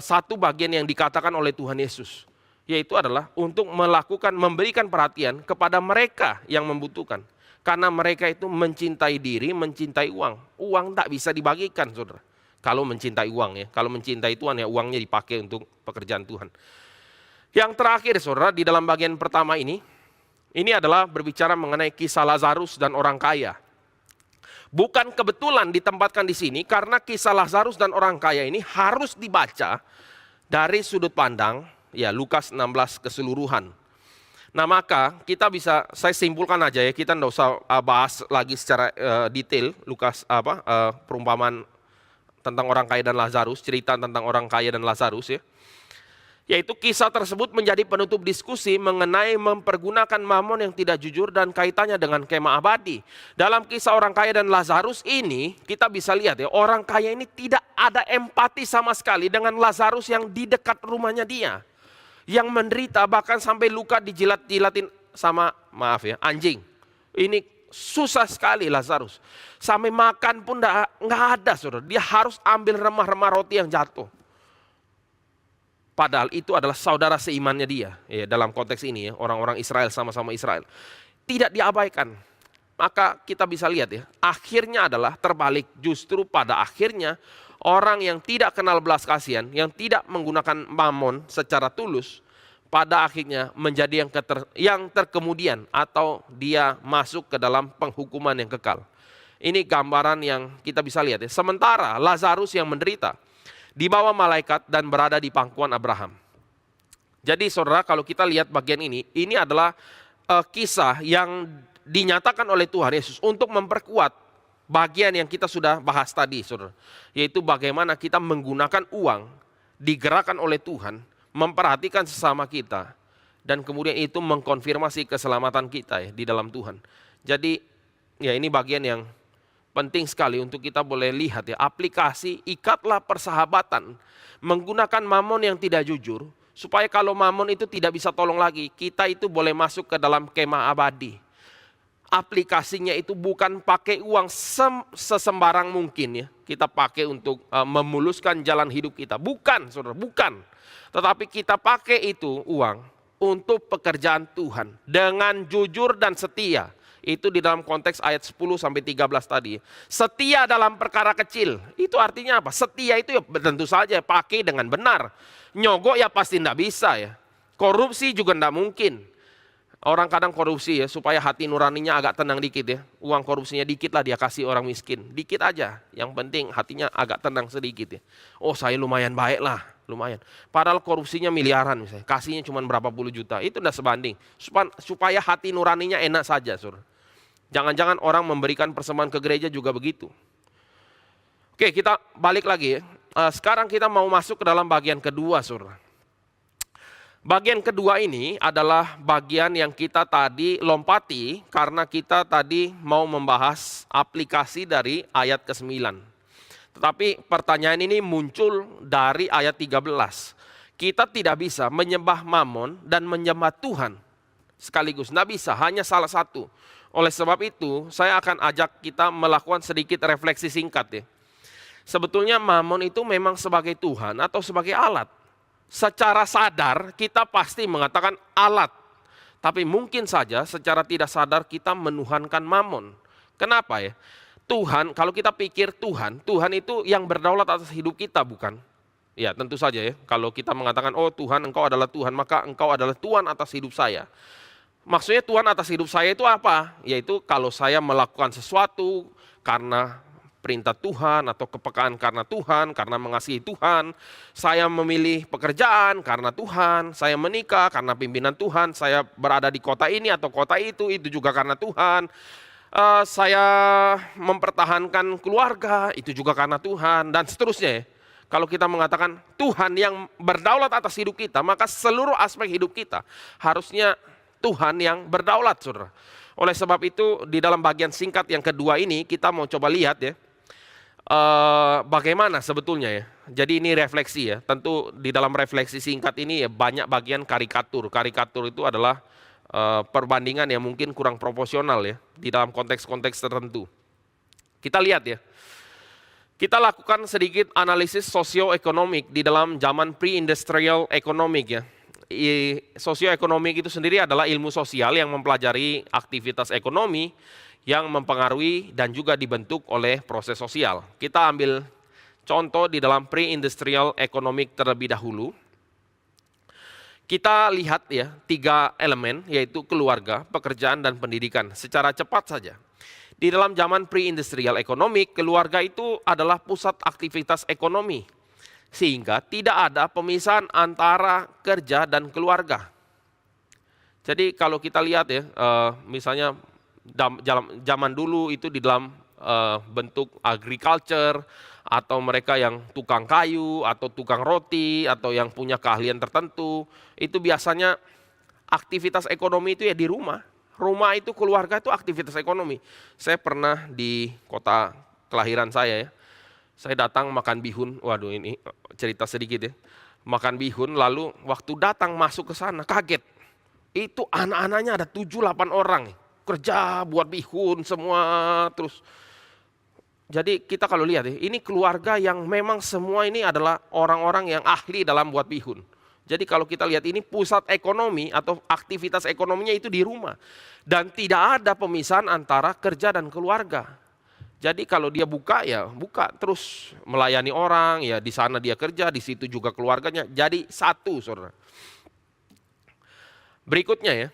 satu bagian yang dikatakan oleh Tuhan Yesus, yaitu adalah untuk memberikan perhatian kepada mereka yang membutuhkan. Karena mereka itu mencintai diri, mencintai uang. Uang tak bisa dibagikan, saudara. Kalau mencintai uang ya, kalau mencintai Tuhan ya uangnya dipakai untuk pekerjaan Tuhan. Yang terakhir saudara, di dalam bagian pertama ini adalah berbicara mengenai kisah Lazarus dan orang kaya. Bukan kebetulan ditempatkan di sini karena kisah Lazarus dan orang kaya ini harus dibaca dari sudut pandang ya Lukas 16 keseluruhan. Nah maka kita bisa, saya simpulkan aja ya, kita tidak usah bahas lagi secara detail Lukas perumpamaan tentang orang kaya dan Lazarus, cerita tentang orang kaya dan Lazarus ya. Yaitu kisah tersebut menjadi penutup diskusi mengenai mempergunakan mamon yang tidak jujur dan kaitannya dengan kemah abadi. Dalam kisah orang kaya dan Lazarus ini kita bisa lihat ya, orang kaya ini tidak ada empati sama sekali dengan Lazarus yang di dekat rumahnya dia. Yang menderita bahkan sampai luka dijilat-jilatin sama anjing. Ini susah sekali Lazarus. Sampai makan pun nggak ada saudara. Dia harus ambil remah-remah roti yang jatuh. Padahal itu adalah saudara seimannya dia. Ya, dalam konteks ini ya, orang-orang Israel sama-sama Israel. Tidak diabaikan. Maka kita bisa lihat ya, akhirnya adalah terbalik. Justru pada akhirnya orang yang tidak kenal belas kasihan, yang tidak menggunakan mamon secara tulus, pada akhirnya menjadi yang terkemudian atau dia masuk ke dalam penghukuman yang kekal. Ini gambaran yang kita bisa lihat ya. Sementara Lazarus yang menderita dibawa malaikat dan berada di pangkuan Abraham. Jadi saudara, kalau kita lihat bagian ini adalah kisah yang dinyatakan oleh Tuhan Yesus untuk memperkuat bagian yang kita sudah bahas tadi saudara. Yaitu bagaimana kita menggunakan uang digerakkan oleh Tuhan, memperhatikan sesama kita, dan kemudian itu mengkonfirmasi keselamatan kita ya, di dalam Tuhan. Jadi ya ini bagian yang penting sekali untuk kita boleh lihat ya, aplikasi ikatlah persahabatan menggunakan mamon yang tidak jujur, supaya kalau mamon itu tidak bisa tolong lagi, kita itu boleh masuk ke dalam kemah abadi. Aplikasinya itu bukan pakai uang sesembarang mungkin ya, kita pakai untuk memuluskan jalan hidup kita, bukan saudara, bukan. Tetapi kita pakai itu uang untuk pekerjaan Tuhan dengan jujur dan setia. Itu di dalam konteks ayat 10 sampai 13 tadi. Setia dalam perkara kecil. Itu artinya apa? Setia itu ya tentu saja pakai dengan benar. Nyogok ya pasti tidak bisa ya. Korupsi juga tidak mungkin. Orang kadang korupsi ya supaya hati nuraninya agak tenang dikit ya. Uang korupsinya dikit lah dia kasih orang miskin. Dikit aja. Yang penting hatinya agak tenang sedikit ya. Oh saya lumayan baik lah. Lumayan. Padahal korupsinya miliaran misalnya. Kasihnya cuma berapa puluh juta. Itu tidak sebanding. Supaya hati nuraninya enak saja saudara. Jangan-jangan orang memberikan persembahan ke gereja juga begitu. Oke, kita balik lagi ya. Sekarang kita mau masuk ke dalam bagian kedua, saudara. Bagian kedua ini adalah bagian yang kita tadi lompati karena kita tadi mau membahas aplikasi dari ayat ke-9. Tetapi pertanyaan ini muncul dari ayat 13. Kita tidak bisa menyembah Mammon dan menyembah Tuhan sekaligus. Tidak bisa, hanya salah satu. Oleh sebab itu, saya akan ajak kita melakukan sedikit refleksi singkat ya. Sebetulnya mamon itu memang sebagai Tuhan atau sebagai alat. Secara sadar kita pasti mengatakan alat. Tapi mungkin saja secara tidak sadar kita menuhankan mamon. Kenapa ya? Tuhan, kalau kita pikir Tuhan itu yang berdaulat atas hidup kita bukan? Ya tentu saja ya, kalau kita mengatakan, oh Tuhan engkau adalah Tuhan, maka engkau adalah Tuhan atas hidup saya. Maksudnya Tuhan atas hidup saya itu apa? Yaitu kalau saya melakukan sesuatu karena perintah Tuhan atau kepekaan karena Tuhan, karena mengasihi Tuhan. Saya memilih pekerjaan karena Tuhan, saya menikah karena pimpinan Tuhan, saya berada di kota ini atau kota itu juga karena Tuhan. Saya mempertahankan keluarga, itu juga karena Tuhan, dan seterusnya ya. Kalau kita mengatakan Tuhan yang berdaulat atas hidup kita, maka seluruh aspek hidup kita harusnya Tuhan yang berdaulat, saudara. Oleh sebab itu di dalam bagian singkat yang kedua ini kita mau coba lihat ya, bagaimana sebetulnya ya. Jadi ini refleksi ya, tentu di dalam refleksi singkat ini ya banyak bagian karikatur. Karikatur itu adalah perbandingan yang mungkin kurang proporsional ya, di dalam konteks-konteks tertentu. Kita lihat ya. Kita lakukan sedikit analisis sosioekonomik di dalam zaman pre-industrial economic ya. Sosioekonomik itu sendiri adalah ilmu sosial yang mempelajari aktivitas ekonomi yang mempengaruhi dan juga dibentuk oleh proses sosial. Kita ambil contoh di dalam pre-industrial economic terlebih dahulu. Kita lihat ya 3 elemen yaitu keluarga, pekerjaan, dan pendidikan secara cepat saja. Di dalam zaman pre-industrial economic, keluarga itu adalah pusat aktivitas ekonomi. Sehingga tidak ada pemisahan antara kerja dan keluarga. Jadi kalau kita lihat ya, misalnya zaman dulu itu di dalam bentuk agriculture, atau mereka yang tukang kayu, atau tukang roti, atau yang punya keahlian tertentu, itu biasanya aktivitas ekonomi itu ya di rumah. Rumah itu keluarga itu aktivitas ekonomi. Saya pernah di kota kelahiran saya ya, saya datang makan bihun, waduh ini cerita sedikit ya. Makan bihun lalu waktu datang masuk ke sana kaget. Itu anak-anaknya ada 7-8 orang. Kerja buat bihun semua terus. Jadi kita kalau lihat ya, ini keluarga yang memang semua ini adalah orang-orang yang ahli dalam buat bihun. Jadi kalau kita lihat ini pusat ekonomi atau aktivitas ekonominya itu di rumah. Dan tidak ada pemisahan antara kerja dan keluarga. Jadi kalau dia buka ya buka terus melayani orang, ya di sana dia kerja, di situ juga keluarganya. Jadi satu, saudara. Berikutnya ya,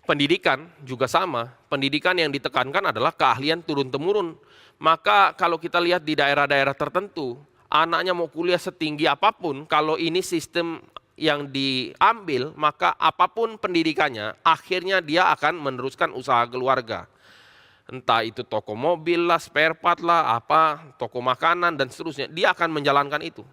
pendidikan juga sama. Pendidikan yang ditekankan adalah keahlian turun-temurun. Maka kalau kita lihat di daerah-daerah tertentu, anaknya mau kuliah setinggi apapun, kalau ini sistem yang diambil, maka apapun pendidikannya, akhirnya dia akan meneruskan usaha keluarga. Entah itu toko mobil lah, spare part lah, apa, toko makanan dan seterusnya, dia akan menjalankan itu.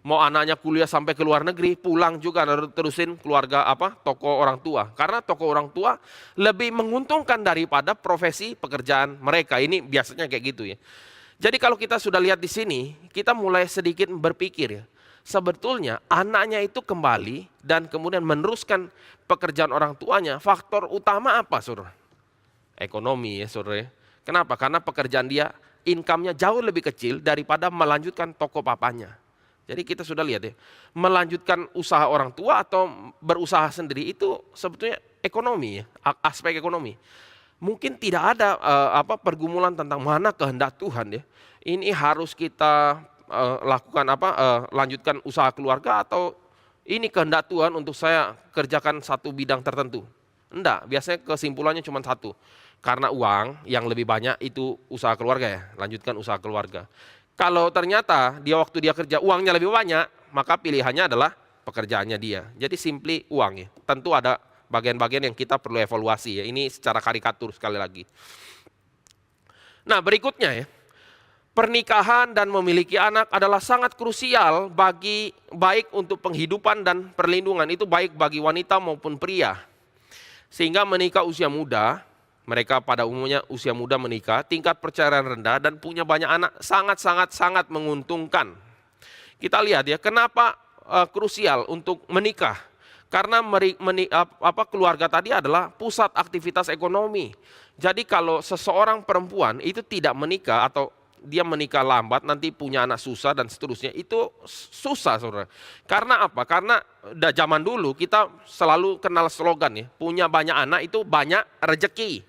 Mau anaknya kuliah sampai ke luar negeri, pulang juga terusin keluarga apa, toko orang tua. Karena toko orang tua lebih menguntungkan daripada profesi pekerjaan mereka. Ini biasanya kayak gitu ya. Jadi kalau kita sudah lihat di sini, kita mulai sedikit berpikir ya. Sebetulnya anaknya itu kembali dan kemudian meneruskan pekerjaan orang tuanya. Faktor utama apa, saudara? Ekonomi ya, saudara. Kenapa? Karena pekerjaan dia, income-nya jauh lebih kecil daripada melanjutkan toko papanya. Jadi kita sudah lihat ya, melanjutkan usaha orang tua atau berusaha sendiri itu sebetulnya ekonomi ya, aspek ekonomi. Mungkin tidak ada pergumulan tentang mana kehendak Tuhan ya. Ini harus kita lakukan lanjutkan usaha keluarga atau ini kehendak Tuhan untuk saya kerjakan satu bidang tertentu. Enggak, biasanya kesimpulannya cuma satu. Karena uang yang lebih banyak itu usaha keluarga ya, lanjutkan usaha keluarga. Kalau ternyata waktu dia kerja uangnya lebih banyak, maka pilihannya adalah pekerjaannya dia. Jadi simply uang ya. Tentu ada bagian-bagian yang kita perlu evaluasi ya. Ini secara karikatur sekali lagi. Nah berikutnya ya. Pernikahan dan memiliki anak adalah sangat krusial baik untuk penghidupan dan perlindungan. Itu baik bagi wanita maupun pria. Sehingga menikah usia muda, mereka pada umumnya usia muda menikah, tingkat perceraian rendah dan punya banyak anak sangat menguntungkan. Kita lihat ya, kenapa krusial untuk menikah? Karena keluarga tadi adalah pusat aktivitas ekonomi. Jadi kalau seseorang perempuan itu tidak menikah atau dia menikah lambat, nanti punya anak susah dan seterusnya, itu susah saudara. Karena apa? Karena zaman dulu kita selalu kenal slogan ya, punya banyak anak itu banyak rezeki.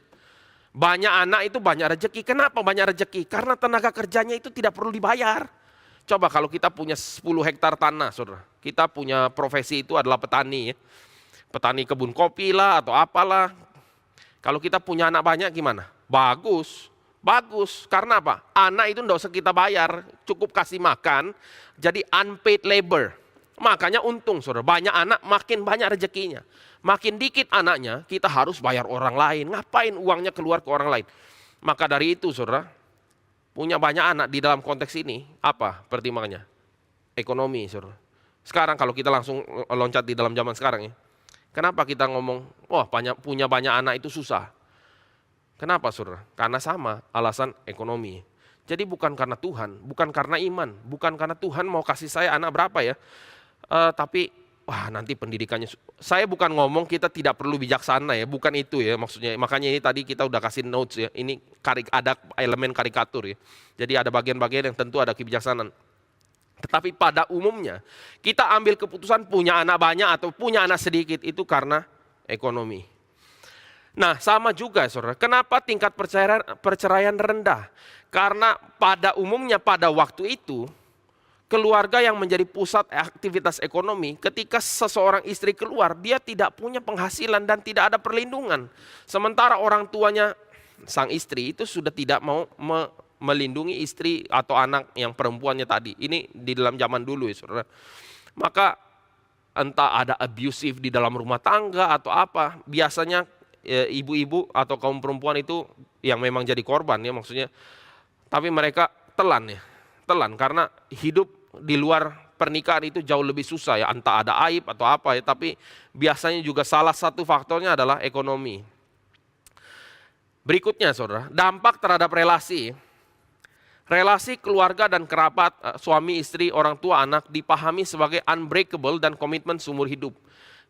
Banyak anak itu banyak rezeki. Kenapa banyak rezeki? Karena tenaga kerjanya itu tidak perlu dibayar. Coba kalau kita punya 10 hektar tanah saudara, kita punya profesi itu adalah petani ya. Petani kebun kopi lah atau apalah. Kalau kita punya anak banyak gimana? Bagus. Bagus, karena apa? Anak itu tidak usah kita bayar, cukup kasih makan, jadi unpaid labor. Makanya untung saudara, banyak anak makin banyak rezekinya. Makin dikit anaknya, kita harus bayar orang lain. Ngapain uangnya keluar ke orang lain? Maka dari itu saudara, punya banyak anak di dalam konteks ini, apa pertimbangannya? Ekonomi saudara. Sekarang kalau kita langsung loncat di dalam zaman sekarang ya, kenapa kita ngomong, wah punya banyak anak itu susah? Kenapa saudara? Karena sama, alasan ekonomi. Jadi bukan karena Tuhan, bukan karena iman, bukan karena Tuhan mau kasih saya anak berapa ya. Tapi wah nanti pendidikannya, saya bukan ngomong kita tidak perlu bijaksana ya, bukan itu ya maksudnya. Makanya ini tadi kita udah kasih notes ya, ini ada elemen karikatur ya. Jadi ada bagian-bagian yang tentu ada kebijaksanaan. Tetapi pada umumnya kita ambil keputusan punya anak banyak atau punya anak sedikit itu karena ekonomi. Nah sama juga saudara, kenapa tingkat perceraian rendah? Karena pada umumnya pada waktu itu, keluarga yang menjadi pusat aktivitas ekonomi, ketika seseorang istri keluar, dia tidak punya penghasilan dan tidak ada perlindungan. Sementara orang tuanya, sang istri itu sudah tidak mau melindungi istri atau anak yang perempuannya tadi. Ini di dalam zaman dulu ya saudara. Maka entah ada abusive di dalam rumah tangga atau apa, biasanya ibu-ibu atau kaum perempuan itu yang memang jadi korban ya maksudnya. Tapi mereka telan karena hidup di luar pernikahan itu jauh lebih susah ya, entah ada aib atau apa ya, tapi biasanya juga salah satu faktornya adalah ekonomi. Berikutnya saudara, dampak terhadap relasi. Relasi keluarga dan kerabat, suami, istri, orang tua, anak dipahami sebagai unbreakable dan komitmen seumur hidup.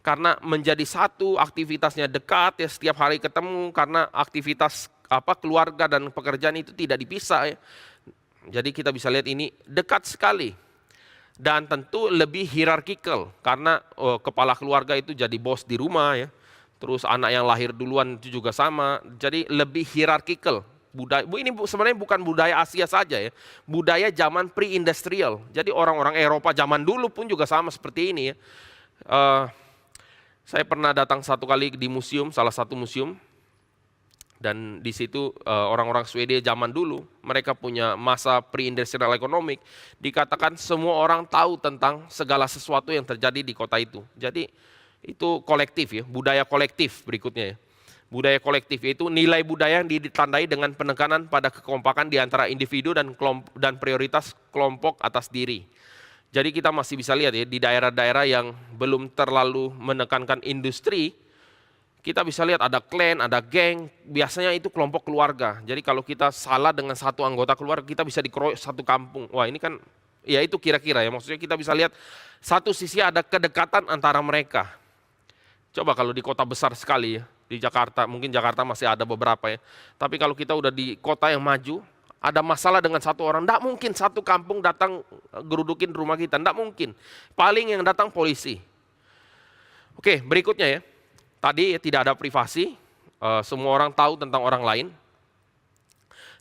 Karena menjadi satu, aktivitasnya dekat ya, setiap hari ketemu, karena aktivitas keluarga dan pekerjaan itu tidak dipisah ya. Jadi kita bisa lihat ini dekat sekali. Dan tentu lebih hierarkikal, karena kepala keluarga itu jadi bos di rumah ya. Terus anak yang lahir duluan itu juga sama, jadi lebih hierarkikal. Ini sebenarnya bukan budaya Asia saja ya, budaya zaman pre-industrial. Jadi orang-orang Eropa zaman dulu pun juga sama seperti ini ya. Saya pernah datang satu kali di museum, salah satu museum, dan di situ orang-orang Swedia zaman dulu, mereka punya masa pre-industrial economic, dikatakan semua orang tahu tentang segala sesuatu yang terjadi di kota itu. Jadi itu kolektif ya, budaya kolektif berikutnya ya. Budaya kolektif itu nilai budaya yang ditandai dengan penekanan pada kekompakan di antara individu dan prioritas kelompok atas diri. Jadi kita masih bisa lihat ya, di daerah-daerah yang belum terlalu menekankan industri, kita bisa lihat ada klan, ada geng, biasanya itu kelompok keluarga. Jadi kalau kita salah dengan satu anggota keluarga, kita bisa dikeroyok satu kampung. Wah ini kan, ya itu kira-kira ya, maksudnya kita bisa lihat satu sisi ada kedekatan antara mereka. Coba kalau di kota besar sekali ya, di Jakarta, mungkin Jakarta masih ada beberapa ya. Tapi kalau kita udah di kota yang maju, ada masalah dengan satu orang, tidak mungkin satu kampung datang gerudukin rumah kita, tidak mungkin. Paling yang datang polisi. Oke, berikutnya ya. Tadi ya, tidak ada privasi, semua orang tahu tentang orang lain.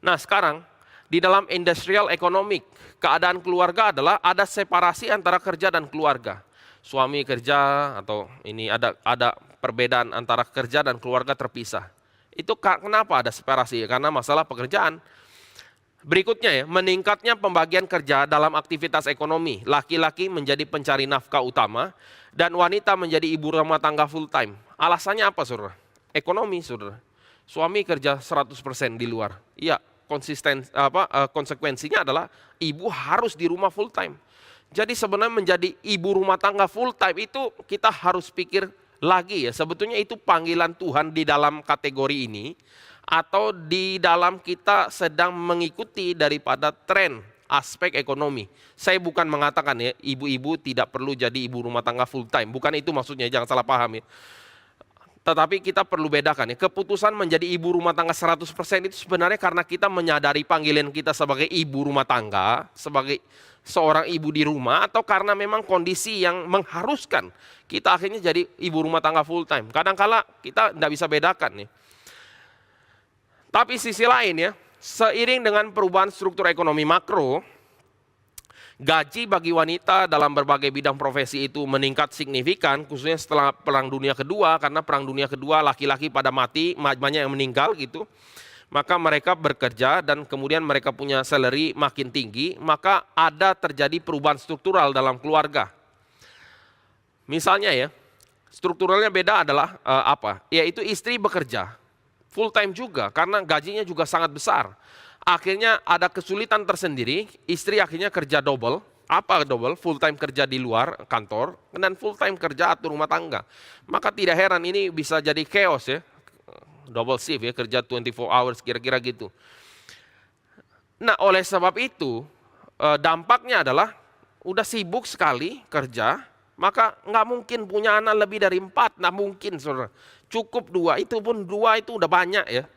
Nah sekarang, di dalam industrial economic, keadaan keluarga adalah ada separasi antara kerja dan keluarga. Suami kerja atau ini ada perbedaan antara kerja dan keluarga terpisah. Itu kenapa ada separasi? Karena masalah pekerjaan. Berikutnya ya, meningkatnya pembagian kerja dalam aktivitas ekonomi. Laki-laki menjadi pencari nafkah utama dan wanita menjadi ibu rumah tangga full time. Alasannya apa saudara? Ekonomi saudara. Suami kerja 100% di luar. Iya, konsekuensinya adalah ibu harus di rumah full time. Jadi sebenarnya menjadi ibu rumah tangga full time itu kita harus pikir lagi ya. Sebetulnya itu panggilan Tuhan di dalam kategori ini, atau di dalam kita sedang mengikuti daripada tren aspek ekonomi. Saya bukan mengatakan ya, ibu-ibu tidak perlu jadi ibu rumah tangga full time. Bukan itu maksudnya, jangan salah paham ya. Tetapi kita perlu bedakan ya, keputusan menjadi ibu rumah tangga 100% itu sebenarnya karena kita menyadari panggilan kita sebagai ibu rumah tangga, sebagai seorang ibu di rumah, atau karena memang kondisi yang mengharuskan kita akhirnya jadi ibu rumah tangga full time. Kadang-kala kita tidak bisa bedakan ya. Tapi sisi lain ya, seiring dengan perubahan struktur ekonomi makro, gaji bagi wanita dalam berbagai bidang profesi itu meningkat signifikan, khususnya setelah Perang Dunia Kedua, karena Perang Dunia Kedua laki-laki pada mati, banyak yang meninggal gitu. Maka mereka bekerja dan kemudian mereka punya salary makin tinggi, maka ada terjadi perubahan struktural dalam keluarga. Misalnya ya, strukturalnya beda adalah apa? Yaitu istri bekerja, full time juga, karena gajinya juga sangat besar. Akhirnya ada kesulitan tersendiri, istri akhirnya kerja double. Apa double? Full time kerja di luar kantor, dan full time kerja atur rumah tangga. Maka tidak heran ini bisa jadi chaos ya. Double shift ya, kerja 24 hours kira-kira gitu. Nah oleh sebab itu, dampaknya adalah udah sibuk sekali kerja, maka nggak mungkin punya anak lebih dari 4, nggak mungkin saudara. Cukup 2, itu pun 2 itu udah banyak ya.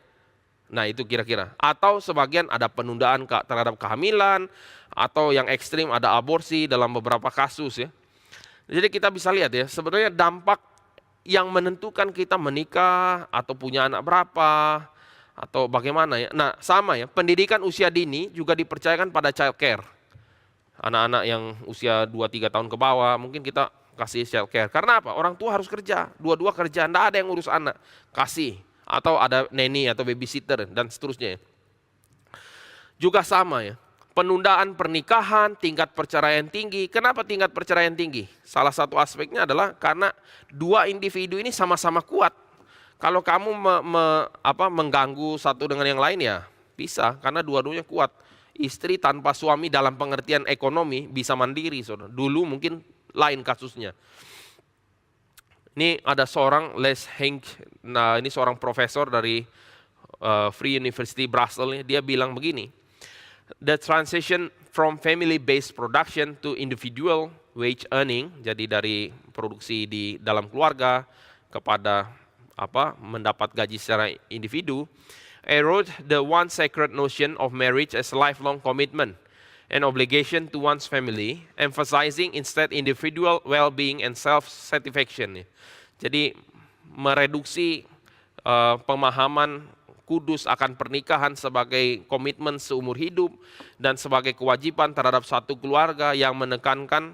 Nah itu kira-kira. Atau sebagian ada penundaan terhadap kehamilan, atau yang ekstrim ada aborsi dalam beberapa kasus ya. Jadi kita bisa lihat ya, sebenarnya dampak yang menentukan kita menikah, atau punya anak berapa, atau bagaimana ya. Nah sama ya, pendidikan usia dini juga dipercayakan pada child care. Anak-anak yang usia 2-3 tahun ke bawah, mungkin kita kasih child care. Karena apa? Orang tua harus kerja, dua-dua kerja, tidak ada yang ngurus anak. Kasih. Atau ada nanny atau babysitter dan seterusnya. Juga sama ya, penundaan pernikahan, tingkat perceraian tinggi. Kenapa tingkat perceraian tinggi? Salah satu aspeknya adalah karena dua individu ini sama-sama kuat. Kalau kamu mengganggu satu dengan yang lain ya bisa, karena dua-duanya kuat. Istri tanpa suami dalam pengertian ekonomi bisa mandiri, saudara. Dulu mungkin lain kasusnya. Ini ada seorang Les Henk, nah ini seorang profesor dari Free University Brussels, dia bilang begini, the transition from family-based production to individual wage earning, jadi dari produksi di dalam keluarga kepada mendapat gaji secara individu, erode the one sacred notion of marriage as lifelong commitment and obligation to one's family, emphasizing instead individual well-being and self-satisfaction. Jadi mereduksi pemahaman kudus akan pernikahan sebagai komitmen seumur hidup dan sebagai kewajiban terhadap satu keluarga yang menekankan,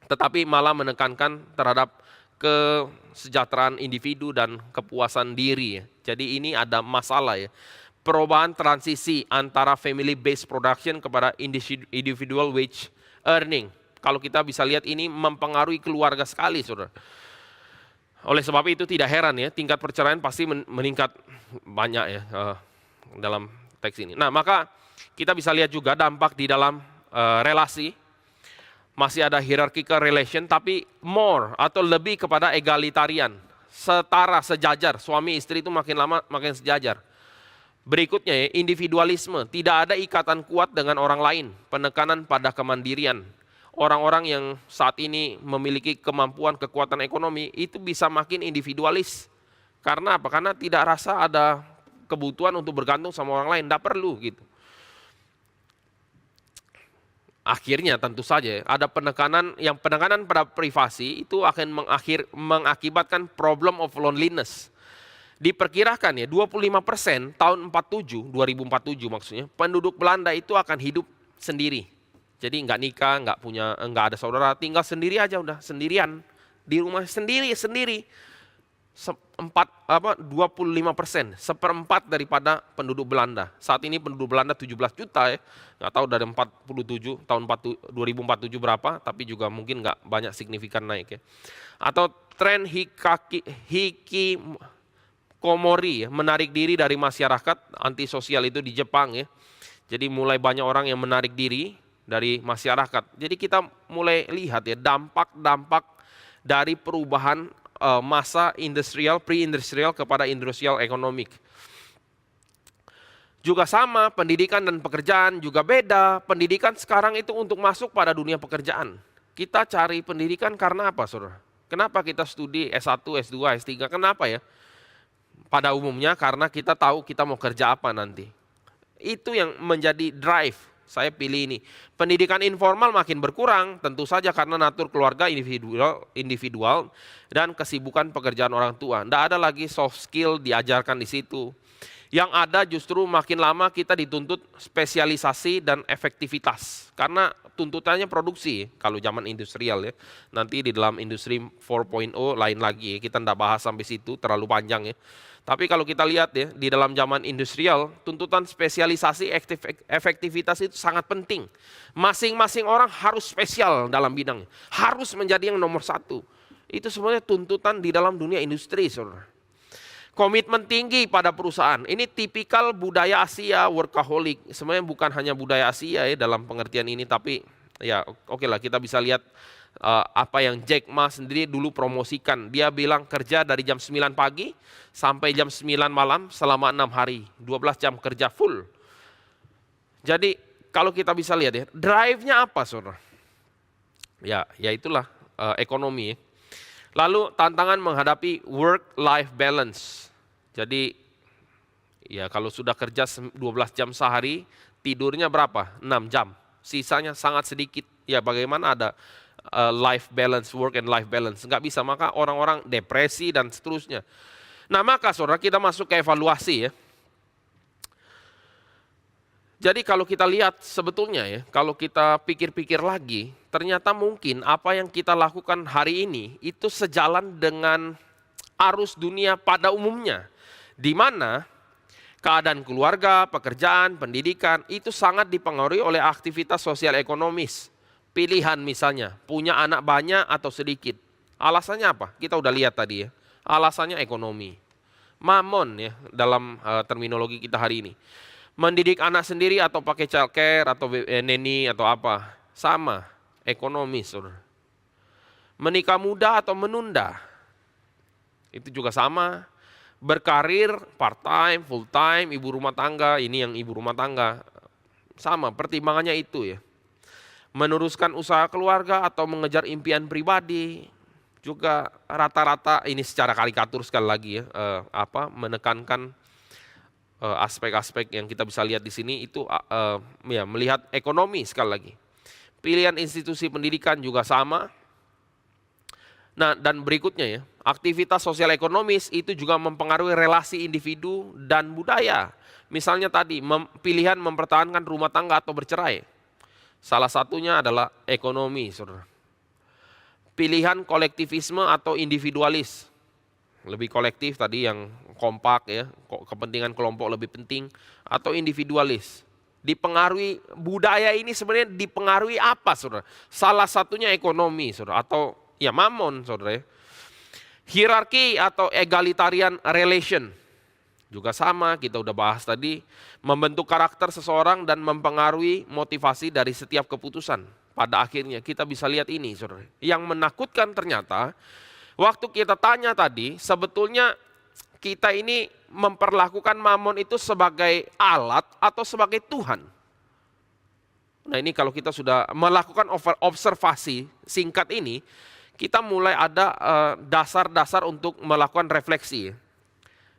tetapi malah menekankan terhadap kesejahteraan individu dan kepuasan diri. Jadi ini ada masalah ya. Perubahan transisi antara family based production kepada individual wage earning. Kalau kita bisa lihat ini mempengaruhi keluarga sekali, saudara. Oleh sebab itu tidak heran ya, tingkat perceraian pasti meningkat banyak ya dalam teks ini. Nah maka kita bisa lihat juga dampak di dalam relasi. Masih ada hierarchical relation, tapi more atau lebih kepada egalitarian. Setara, sejajar, suami istri itu makin lama makin sejajar. Berikutnya ya, individualisme, tidak ada ikatan kuat dengan orang lain, penekanan pada kemandirian. Orang-orang yang saat ini memiliki kemampuan kekuatan ekonomi itu bisa makin individualis. Karena apa? Karena tidak rasa ada kebutuhan untuk bergantung sama orang lain, tidak perlu gitu. Akhirnya tentu saja ada penekanan pada privasi itu akan mengakibatkan problem of loneliness. Diperkirakan ya 25% tahun 2047 maksudnya penduduk Belanda itu akan hidup sendiri. Jadi nggak nikah, nggak ada saudara, tinggal sendiri aja udah, sendirian di rumah sendiri. 25%, seperempat daripada penduduk Belanda. Saat ini penduduk Belanda 17 juta ya, nggak tahu dari 47 tahun 2047 berapa, tapi juga mungkin nggak banyak signifikan naik ya. Atau tren hikikomori ya, menarik diri dari masyarakat antisosial itu di Jepang ya. Jadi mulai banyak orang yang menarik diri dari masyarakat. Jadi kita mulai lihat ya dampak-dampak dari perubahan masa industrial, pre-industrial kepada industrial economic. Juga sama, pendidikan dan pekerjaan juga beda. Pendidikan sekarang itu untuk masuk pada dunia pekerjaan. Kita cari pendidikan karena apa, saudara? Kenapa kita studi S1, S2, S3? Kenapa ya? Pada umumnya karena kita tahu kita mau kerja apa nanti. Itu yang menjadi drive. Saya pilih ini. Pendidikan informal makin berkurang, tentu saja karena natur keluarga individual dan kesibukan pekerjaan orang tua. Tidak ada lagi soft skill diajarkan di situ. Yang ada justru makin lama kita dituntut spesialisasi dan efektivitas. Karena tuntutannya produksi, kalau zaman industrial ya. Nanti di dalam industri 4.0 lain lagi ya. Kita tidak bahas sampai situ, terlalu panjang ya. Tapi kalau kita lihat ya, di dalam zaman industrial, tuntutan spesialisasi efektivitas itu sangat penting. Masing-masing orang harus spesial dalam bidangnya. Harus menjadi yang nomor satu. Itu sebenarnya tuntutan di dalam dunia industri, saudara. Komitmen tinggi pada perusahaan. Ini tipikal budaya Asia, workaholic. Sebenarnya bukan hanya budaya Asia ya dalam pengertian ini, tapi ya oke lah kita bisa lihat apa yang Jack Ma sendiri dulu promosikan. Dia bilang kerja dari jam 9 pagi sampai jam 9 malam selama 6 hari. 12 jam kerja full. Jadi kalau kita bisa lihat ya, drive-nya apa saudara? Ya itulah ekonomi ya. Lalu tantangan menghadapi work-life balance. Jadi ya kalau sudah kerja 12 jam sehari, tidurnya berapa? 6 jam. Sisanya sangat sedikit. Ya bagaimana ada life balance, work and life balance. Nggak bisa, maka orang-orang depresi dan seterusnya. Nah maka saudara kita masuk ke evaluasi ya. Jadi kalau kita lihat sebetulnya ya, kalau kita pikir-pikir lagi, ternyata mungkin apa yang kita lakukan hari ini itu sejalan dengan arus dunia pada umumnya. Di mana keadaan keluarga, pekerjaan, pendidikan itu sangat dipengaruhi oleh aktivitas sosial ekonomis. Pilihan misalnya, punya anak banyak atau sedikit. Alasannya apa? Kita udah lihat tadi ya. Alasannya ekonomi. Mamon ya dalam terminologi kita hari ini. Mendidik anak sendiri atau pakai childcare atau neni atau apa. Sama, ekonomi saudara. Menikah muda atau menunda. Itu juga sama. Berkarir, part time, full time, ibu rumah tangga. Ini yang ibu rumah tangga. Sama, pertimbangannya itu ya. Meneruskan usaha keluarga atau mengejar impian pribadi. Juga rata-rata ini secara karikatur sekali lagi ya. Menekankan aspek-aspek yang kita bisa lihat di sini itu ya melihat ekonomi sekali lagi. Pilihan institusi pendidikan juga sama. Nah dan berikutnya ya, aktivitas sosial ekonomis itu juga mempengaruhi relasi individu dan budaya. Misalnya tadi pilihan mempertahankan rumah tangga atau bercerai. Salah satunya adalah ekonomi, saudara. Pilihan kolektivisme atau individualis. Lebih kolektif tadi yang kompak ya, kepentingan kelompok lebih penting, atau individualis. Dipengaruhi budaya ini sebenarnya dipengaruhi apa saudara? Salah satunya ekonomi saudara, atau ya mamon saudara ya. Hierarki atau egalitarian relation. Juga sama, kita udah bahas tadi, membentuk karakter seseorang dan mempengaruhi motivasi dari setiap keputusan. Pada akhirnya kita bisa lihat ini saudara. Yang menakutkan ternyata, waktu kita tanya tadi, sebetulnya kita ini memperlakukan mamon itu sebagai alat atau sebagai Tuhan. Nah ini kalau kita sudah melakukan observasi singkat ini, kita mulai ada dasar-dasar untuk melakukan refleksi.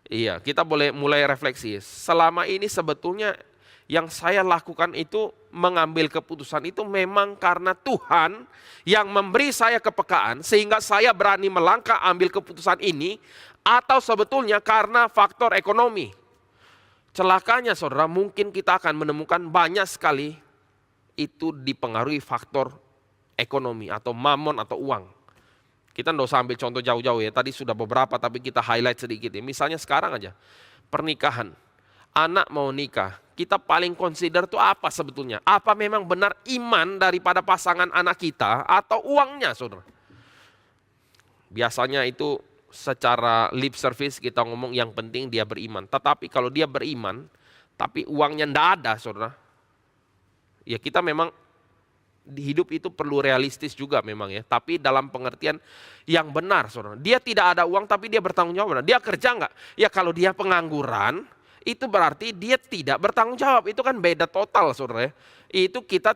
Iya, kita boleh mulai refleksi. Selama ini sebetulnya yang saya lakukan itu mengambil keputusan itu memang karena Tuhan yang memberi saya kepekaan sehingga saya berani melangkah ambil keputusan ini, atau sebetulnya karena faktor ekonomi. Celakanya saudara, mungkin kita akan menemukan banyak sekali itu dipengaruhi faktor ekonomi atau mamon atau uang. Kita tidak usah ambil contoh jauh-jauh ya, tadi sudah beberapa tapi kita highlight sedikit ya. Misalnya sekarang aja, pernikahan, anak mau nikah, kita paling consider itu apa sebetulnya? Apa memang benar iman daripada pasangan anak kita atau uangnya saudara? Biasanya itu secara lip service kita ngomong yang penting dia beriman. Tetapi kalau dia beriman, tapi uangnya tidak ada saudara, ya kita memang di hidup itu perlu realistis juga memang ya. Tapi dalam pengertian yang benar saudara. Dia tidak ada uang tapi dia bertanggung jawab. Dia kerja enggak? Ya kalau dia pengangguran, itu berarti dia tidak bertanggung jawab. Itu kan beda total, saudara. Itu kita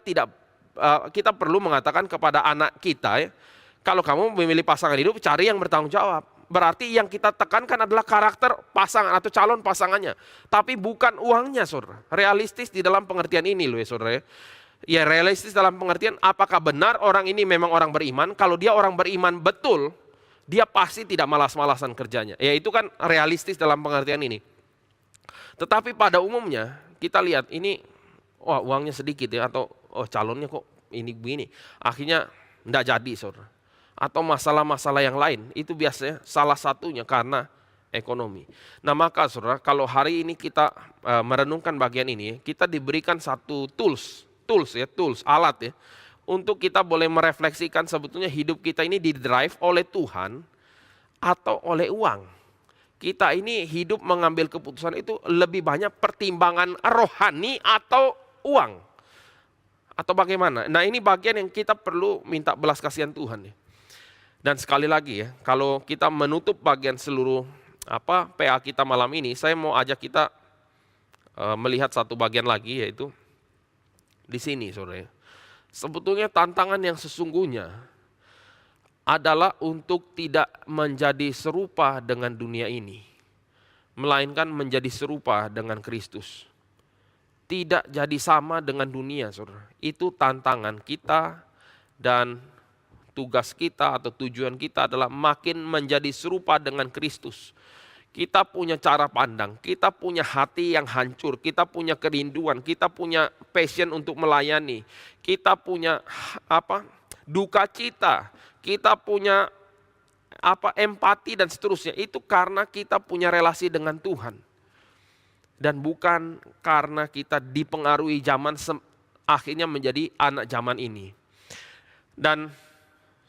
perlu mengatakan kepada anak kita, ya, kalau kamu memilih pasangan hidup, cari yang bertanggung jawab. Berarti yang kita tekankan adalah karakter pasangan atau calon pasangannya. Tapi bukan uangnya, saudara. Realistis di dalam pengertian ini loh ya, saudara. Ya realistis dalam pengertian apakah benar orang ini memang orang beriman. Kalau dia orang beriman betul, dia pasti tidak malas-malasan kerjanya. Ya itu kan realistis dalam pengertian ini. Tetapi pada umumnya kita lihat ini, wah uangnya sedikit ya, atau calonnya kok ini begini. Akhirnya tidak jadi, saudara. Atau masalah-masalah yang lain, itu biasanya salah satunya karena ekonomi. Nah maka saudara, kalau hari ini kita merenungkan bagian ini, kita diberikan satu tools, alat ya, untuk kita boleh merefleksikan sebetulnya hidup kita ini didrive oleh Tuhan atau oleh uang. Kita ini hidup mengambil keputusan itu lebih banyak pertimbangan rohani atau uang. Atau bagaimana? Nah ini bagian yang kita perlu minta belas kasihan Tuhan ya. Dan sekali lagi ya, kalau kita menutup bagian seluruh PA kita malam ini, saya mau ajak kita melihat satu bagian lagi, yaitu di sini, saudara. Sebetulnya tantangan yang sesungguhnya adalah untuk tidak menjadi serupa dengan dunia ini, melainkan menjadi serupa dengan Kristus. Tidak jadi sama dengan dunia, saudara. Itu tantangan kita, dan tugas kita atau tujuan kita adalah makin menjadi serupa dengan Kristus. Kita punya cara pandang, kita punya hati yang hancur, kita punya kerinduan, kita punya passion untuk melayani, kita punya duka cita, kita punya empati dan seterusnya. Itu karena kita punya relasi dengan Tuhan. Dan bukan karena kita dipengaruhi zaman akhirnya menjadi anak zaman ini. Dan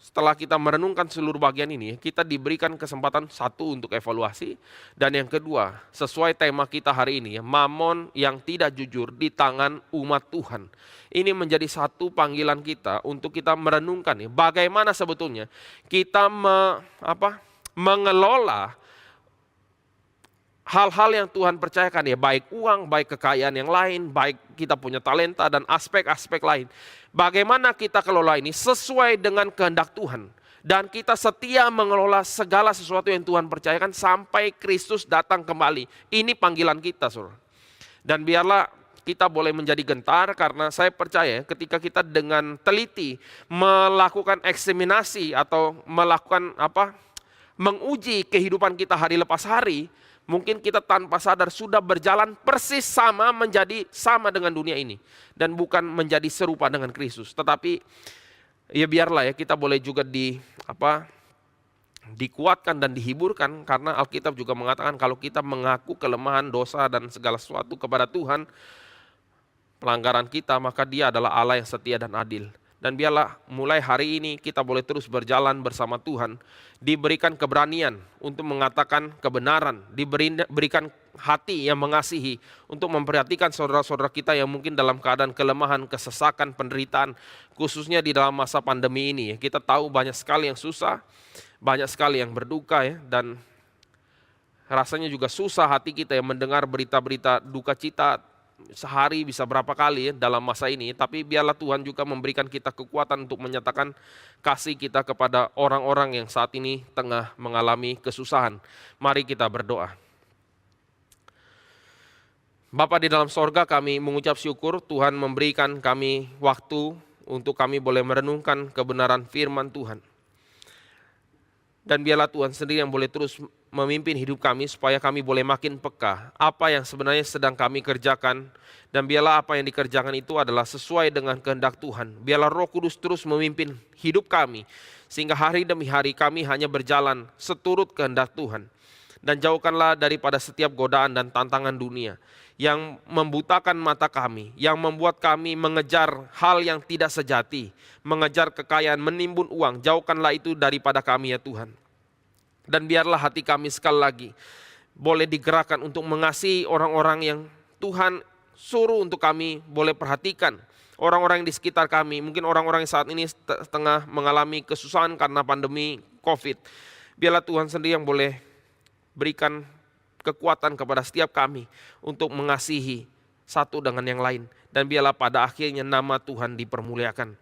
setelah kita merenungkan seluruh bagian ini, kita diberikan kesempatan satu untuk evaluasi. Dan yang kedua, sesuai tema kita hari ini, mamon yang tidak jujur di tangan umat Tuhan. Ini menjadi satu panggilan kita untuk kita merenungkan bagaimana sebetulnya kita mengelola hal-hal yang Tuhan percayakan ya, baik uang, baik kekayaan yang lain, baik kita punya talenta dan aspek-aspek lain. Bagaimana kita kelola ini sesuai dengan kehendak Tuhan. Dan kita setia mengelola segala sesuatu yang Tuhan percayakan sampai Kristus datang kembali. Ini panggilan kita, saudara. Dan biarlah kita boleh menjadi gentar, karena saya percaya ketika kita dengan teliti melakukan eksaminasi atau melakukan menguji kehidupan kita hari lepas hari, mungkin kita tanpa sadar sudah berjalan persis sama, menjadi sama dengan dunia ini. Dan bukan menjadi serupa dengan Kristus. Tetapi ya biarlah ya, kita boleh juga dikuatkan dan dihiburkan. Karena Alkitab juga mengatakan kalau kita mengaku kelemahan, dosa dan segala sesuatu kepada Tuhan, pelanggaran kita, maka Dia adalah Allah yang setia dan adil. Dan biarlah mulai hari ini kita boleh terus berjalan bersama Tuhan. Diberikan keberanian untuk mengatakan kebenaran. Diberikan hati yang mengasihi untuk memperhatikan saudara-saudara kita yang mungkin dalam keadaan kelemahan, kesesakan, penderitaan. Khususnya di dalam masa pandemi ini. Kita tahu banyak sekali yang susah, banyak sekali yang berduka ya. Dan rasanya juga susah hati kita yang mendengar berita-berita duka cita. Sehari bisa berapa kali ya dalam masa ini. Tapi biarlah Tuhan juga memberikan kita kekuatan untuk menyatakan kasih kita kepada orang-orang yang saat ini tengah mengalami kesusahan. Mari kita berdoa. Bapa di dalam sorga, kami mengucap syukur Tuhan memberikan kami waktu untuk kami boleh merenungkan kebenaran firman Tuhan. Dan biarlah Tuhan sendiri yang boleh terus memimpin hidup kami supaya kami boleh makin peka apa yang sebenarnya sedang kami kerjakan. Dan biarlah apa yang dikerjakan itu adalah sesuai dengan kehendak Tuhan. Biarlah Roh Kudus terus memimpin hidup kami sehingga hari demi hari kami hanya berjalan seturut kehendak Tuhan. Dan jauhkanlah daripada setiap godaan dan tantangan dunia yang membutakan mata kami, yang membuat kami mengejar hal yang tidak sejati, mengejar kekayaan, menimbun uang. Jauhkanlah itu daripada kami ya Tuhan. Dan biarlah hati kami sekali lagi boleh digerakkan untuk mengasihi orang-orang yang Tuhan suruh untuk kami boleh perhatikan. Orang-orang yang di sekitar kami, mungkin orang-orang yang saat ini tengah mengalami kesusahan karena pandemi COVID. Biarlah Tuhan sendiri yang boleh berikan kekuatan kepada setiap kami untuk mengasihi satu dengan yang lain. Dan biarlah pada akhirnya nama Tuhan dipermuliakan.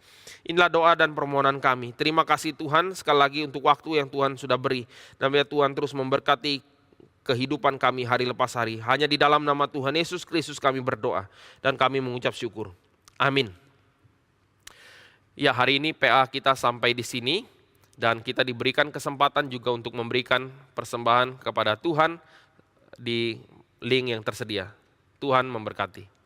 Inilah doa dan permohonan kami. Terima kasih Tuhan sekali lagi untuk waktu yang Tuhan sudah beri. Dan biar Tuhan terus memberkati kehidupan kami hari lepas hari. Hanya di dalam nama Tuhan Yesus Kristus kami berdoa. Dan kami mengucap syukur. Amin. Ya, hari ini PA kita sampai di sini. Dan kita diberikan kesempatan juga untuk memberikan persembahan kepada Tuhan di link yang tersedia. Tuhan memberkati.